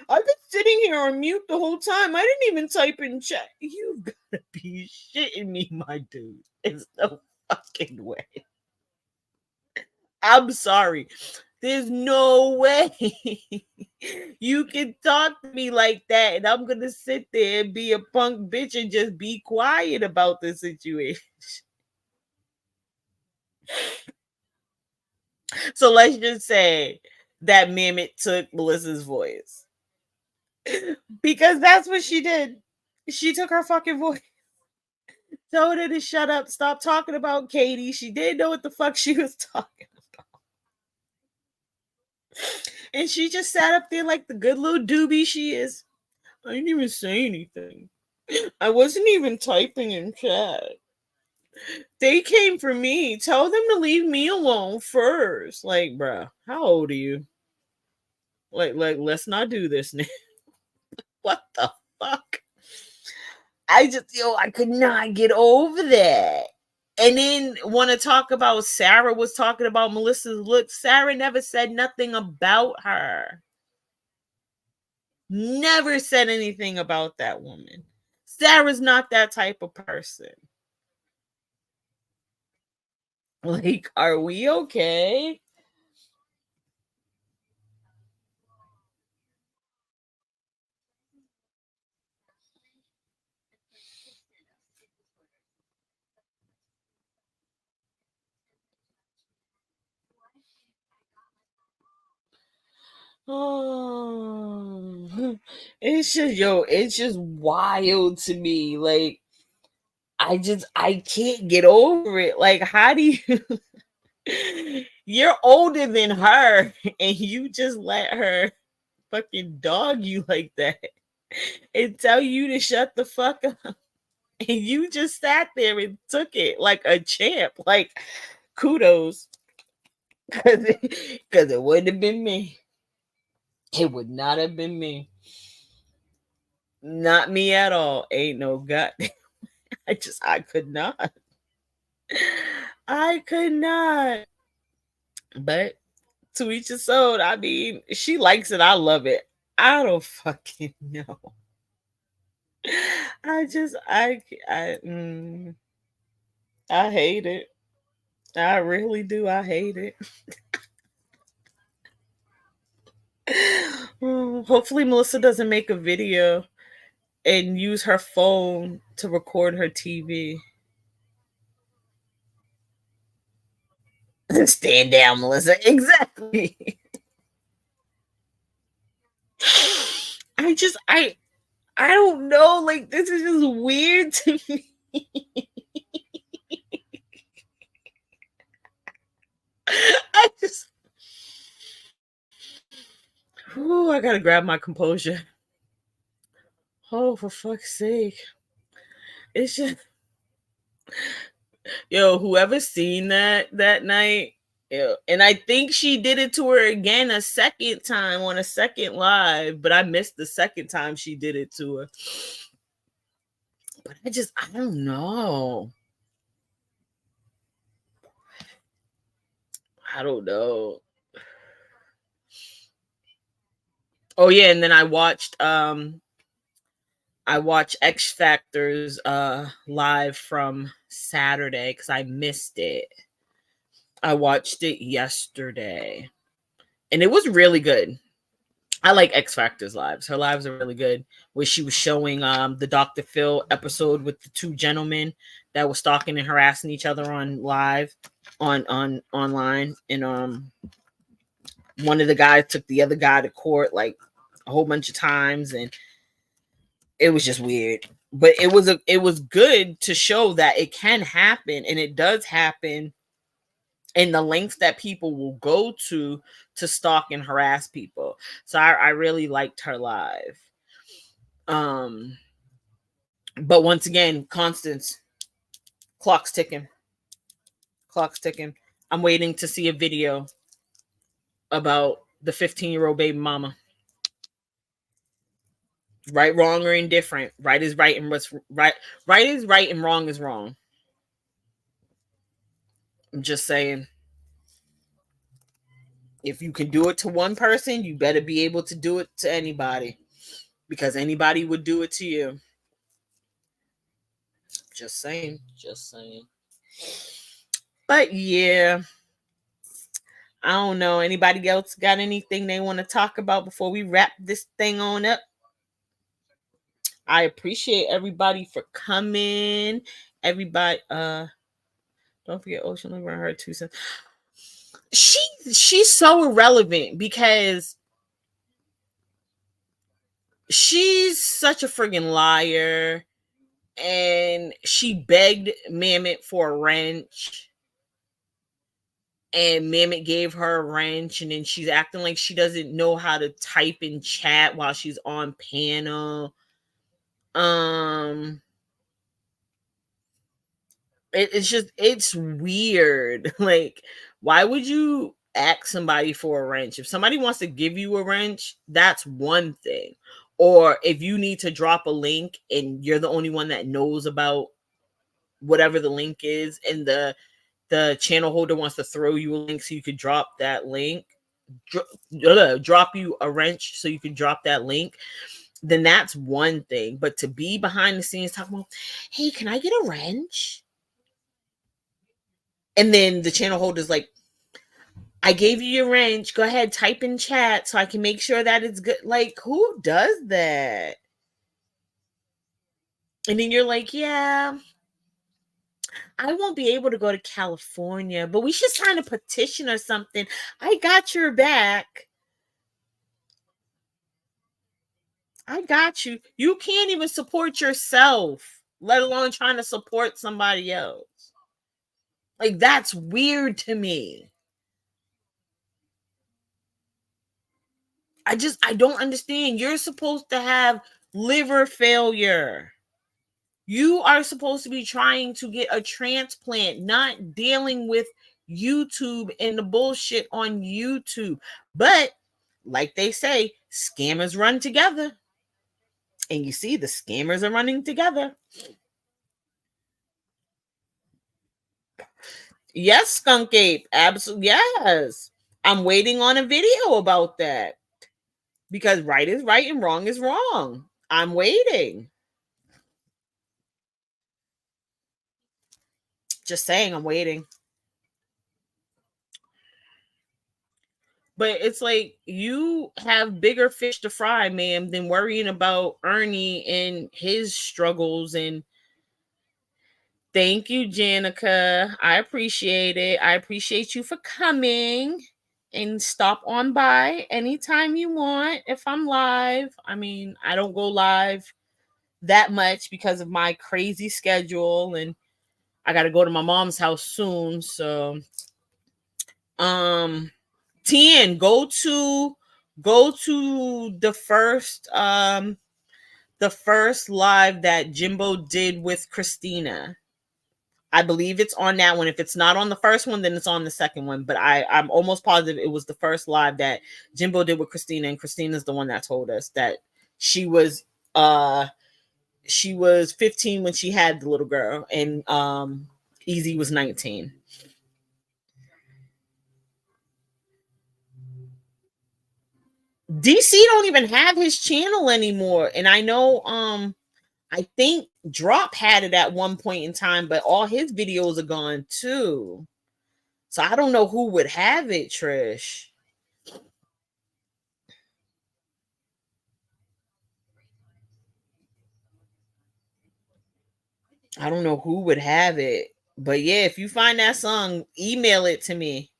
I've been sitting here on mute the whole time. I didn't even type in chat. You gotta be shitting me, my dude. It's no fucking way. I'm sorry. There's no way you can talk to me like that, and I'm gonna sit there and be a punk bitch and just be quiet about the situation. So let's just say that Mehmet took Melissa's voice. Because that's what she did. She took her fucking voice. Told her to shut up, stop talking about Katie. She didn't know what the fuck she was talking about. And she just sat up there like the good little doobie she is. I didn't even say anything. I wasn't even typing in chat. They came for me. Tell them to leave me alone first. Like, bruh, how old are you? Like, let's not do this now. What the fuck? I could not get over that. And then want to talk about Sarah was talking about Melissa's look. Sarah never said nothing about her. Never said anything about that woman. Sarah's not that type of person. Like, are we okay? Oh, it's just wild to me. Like, I can't get over it. Like, how do you, you're older than her and you just let her fucking dog you like that and tell you to shut the fuck up. And you just sat there and took it like a champ. Like, kudos. Because it wouldn't have been me. It would not have been me. Not me at all. Ain't no god. I could not. I could not. But to each his own. I mean, she likes it. I love it. I don't fucking know. I just I hate it. I really do. I hate it. Hopefully Melissa doesn't make a video and use her phone to record her TV. Stand down, Melissa. Exactly. I don't know. Like, this is just weird to me. I just I gotta grab my composure. Oh, for fuck's sake. It's just whoever's seen that night, and I think she did it to her again a second time on a second live, but I missed the second time she did it to her. But I don't know. I don't know. Oh yeah, and then I watched X Factor's live from Saturday because I missed it. I watched it yesterday. And it was really good. I like X Factor's lives. Her lives are really good. Where she was showing the Dr. Phil episode with the two gentlemen that were stalking and harassing each other on live on online. And one of the guys took the other guy to court like a whole bunch of times, and it was just weird. But it was good to show that it can happen, and it does happen, and the lengths that people will go to stalk and harass people. So I really liked her live. Um, but once again, Constance, clock's ticking. Clock's ticking. I'm waiting to see a video about the 15-year-old baby mama. Right, wrong, or indifferent. Right is right, and what's right. Right is right, and wrong is wrong. I'm just saying. If you can do it to one person, you better be able to do it to anybody, because anybody would do it to you. Just saying. Just saying. But yeah, I don't know. Anybody else got anything they want to talk about before we wrap this thing on up? I appreciate everybody for coming. Everybody, don't forget Ocean Liver, her 2 cents. She's so irrelevant because she's such a friggin' liar, and she begged Mamet for a wrench, and Mamet gave her a wrench, and then she's acting like she doesn't know how to type in chat while she's on panel. It's weird. Like, why would you ask somebody for a wrench? If somebody wants to give you a wrench, that's one thing. Or if you need to drop a link and you're the only one that knows about whatever the link is, and the channel holder wants to throw you a link so you could drop that link, drop you a wrench so you can drop that link, then that's one thing. But to be behind the scenes talking about, hey, can I get a wrench? And then the channel holder's like, I gave you your wrench. Go ahead, type in chat so I can make sure that it's good. Like, who does that? And then you're like, yeah, I won't be able to go to California, but we should sign a petition or something. I got your back. I got you. You can't even support yourself, let alone trying to support somebody else. Like, that's weird to me. I don't understand. You're supposed to have liver failure. You are supposed to be trying to get a transplant, not dealing with YouTube and the bullshit on YouTube. But like they say, scammers run together. And you see, the scammers are running together. Yes, Skunk Ape. Absolutely. Yes. I'm waiting on a video about that. Because right is right and wrong is wrong. I'm waiting. Just saying, I'm waiting. But it's like, you have bigger fish to fry, ma'am, than worrying about Ernie and his struggles. And thank you, Janica. I appreciate it. I appreciate you for coming, and stop on by anytime you want if I'm live. I mean, I don't go live that much because of my crazy schedule, and I got to go to my mom's house soon. So, Tien, go to the first live that Jimbo did with Christina. I believe it's on that one. If it's not on the first one, then it's on the second one. But I'm almost positive it was the first live that Jimbo did with Christina, and Christina's the one that told us that she was 15 when she had the little girl, and Easy was 19. DC don't even have his channel anymore. And I know I think Drop had it at one point in time, but all his videos are gone too. So I don't know who would have it, Trish. I don't know who would have it. But yeah, if you find that song, email it to me.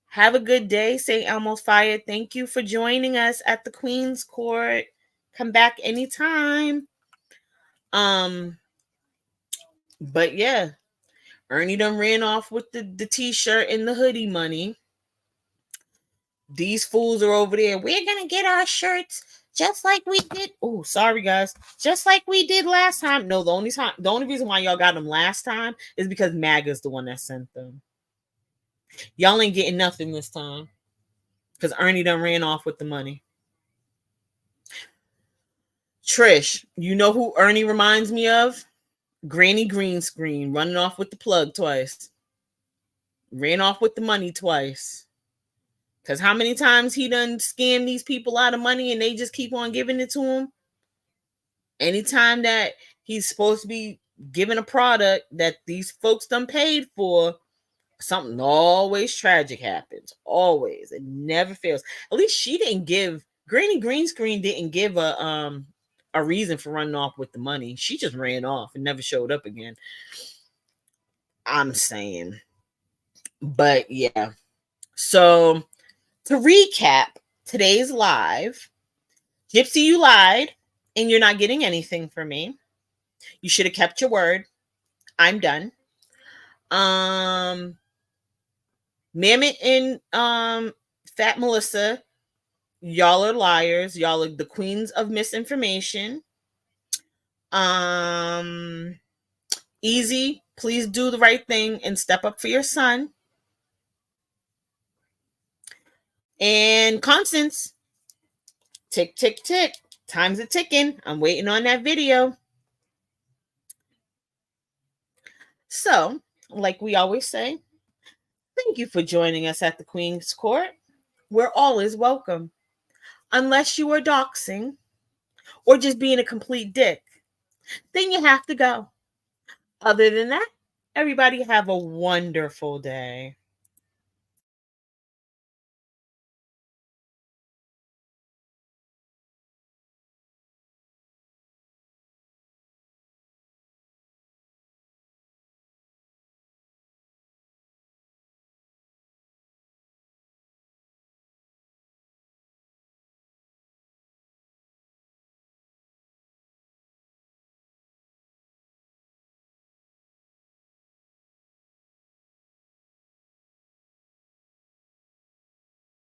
Have a good day, St. Elmo's Fire. Thank you for joining us at the Queen's Court. Come back anytime. Um, but yeah, Ernie done ran off with the t-shirt and the hoodie money. These fools are over there. We're gonna get our shirts just like we did. Oh, sorry guys. Just like we did last time. No, the only reason why y'all got them last time is because MAGA's the one that sent them. Y'all ain't getting nothing this time. Because Ernie done ran off with the money. Trish, you know who Ernie reminds me of? Granny Green Screen, running off with the plug twice. Ran off with the money twice. Because how many times he done scammed these people out of money and they just keep on giving it to him? Anytime that he's supposed to be giving a product that these folks done paid for, something always tragic happens. Always. It never fails. At least she didn't give, Granny Green Screen didn't give a reason for running off with the money. She just ran off and never showed up again. I'm saying. But yeah. So to recap today's live, Gypsy, you lied and you're not getting anything from me. You should have kept your word. I'm done. Mammoth and Fat Melissa, y'all are liars. Y'all are the queens of misinformation. Easy, please do the right thing and step up for your son. And Constance, tick, tick, tick. Time's a ticking. I'm waiting on that video. So, like we always say, thank you for joining us at the Queen's Court. We're always welcome. Unless you are doxing or just being a complete dick, then you have to go. Other than that, everybody have a wonderful day.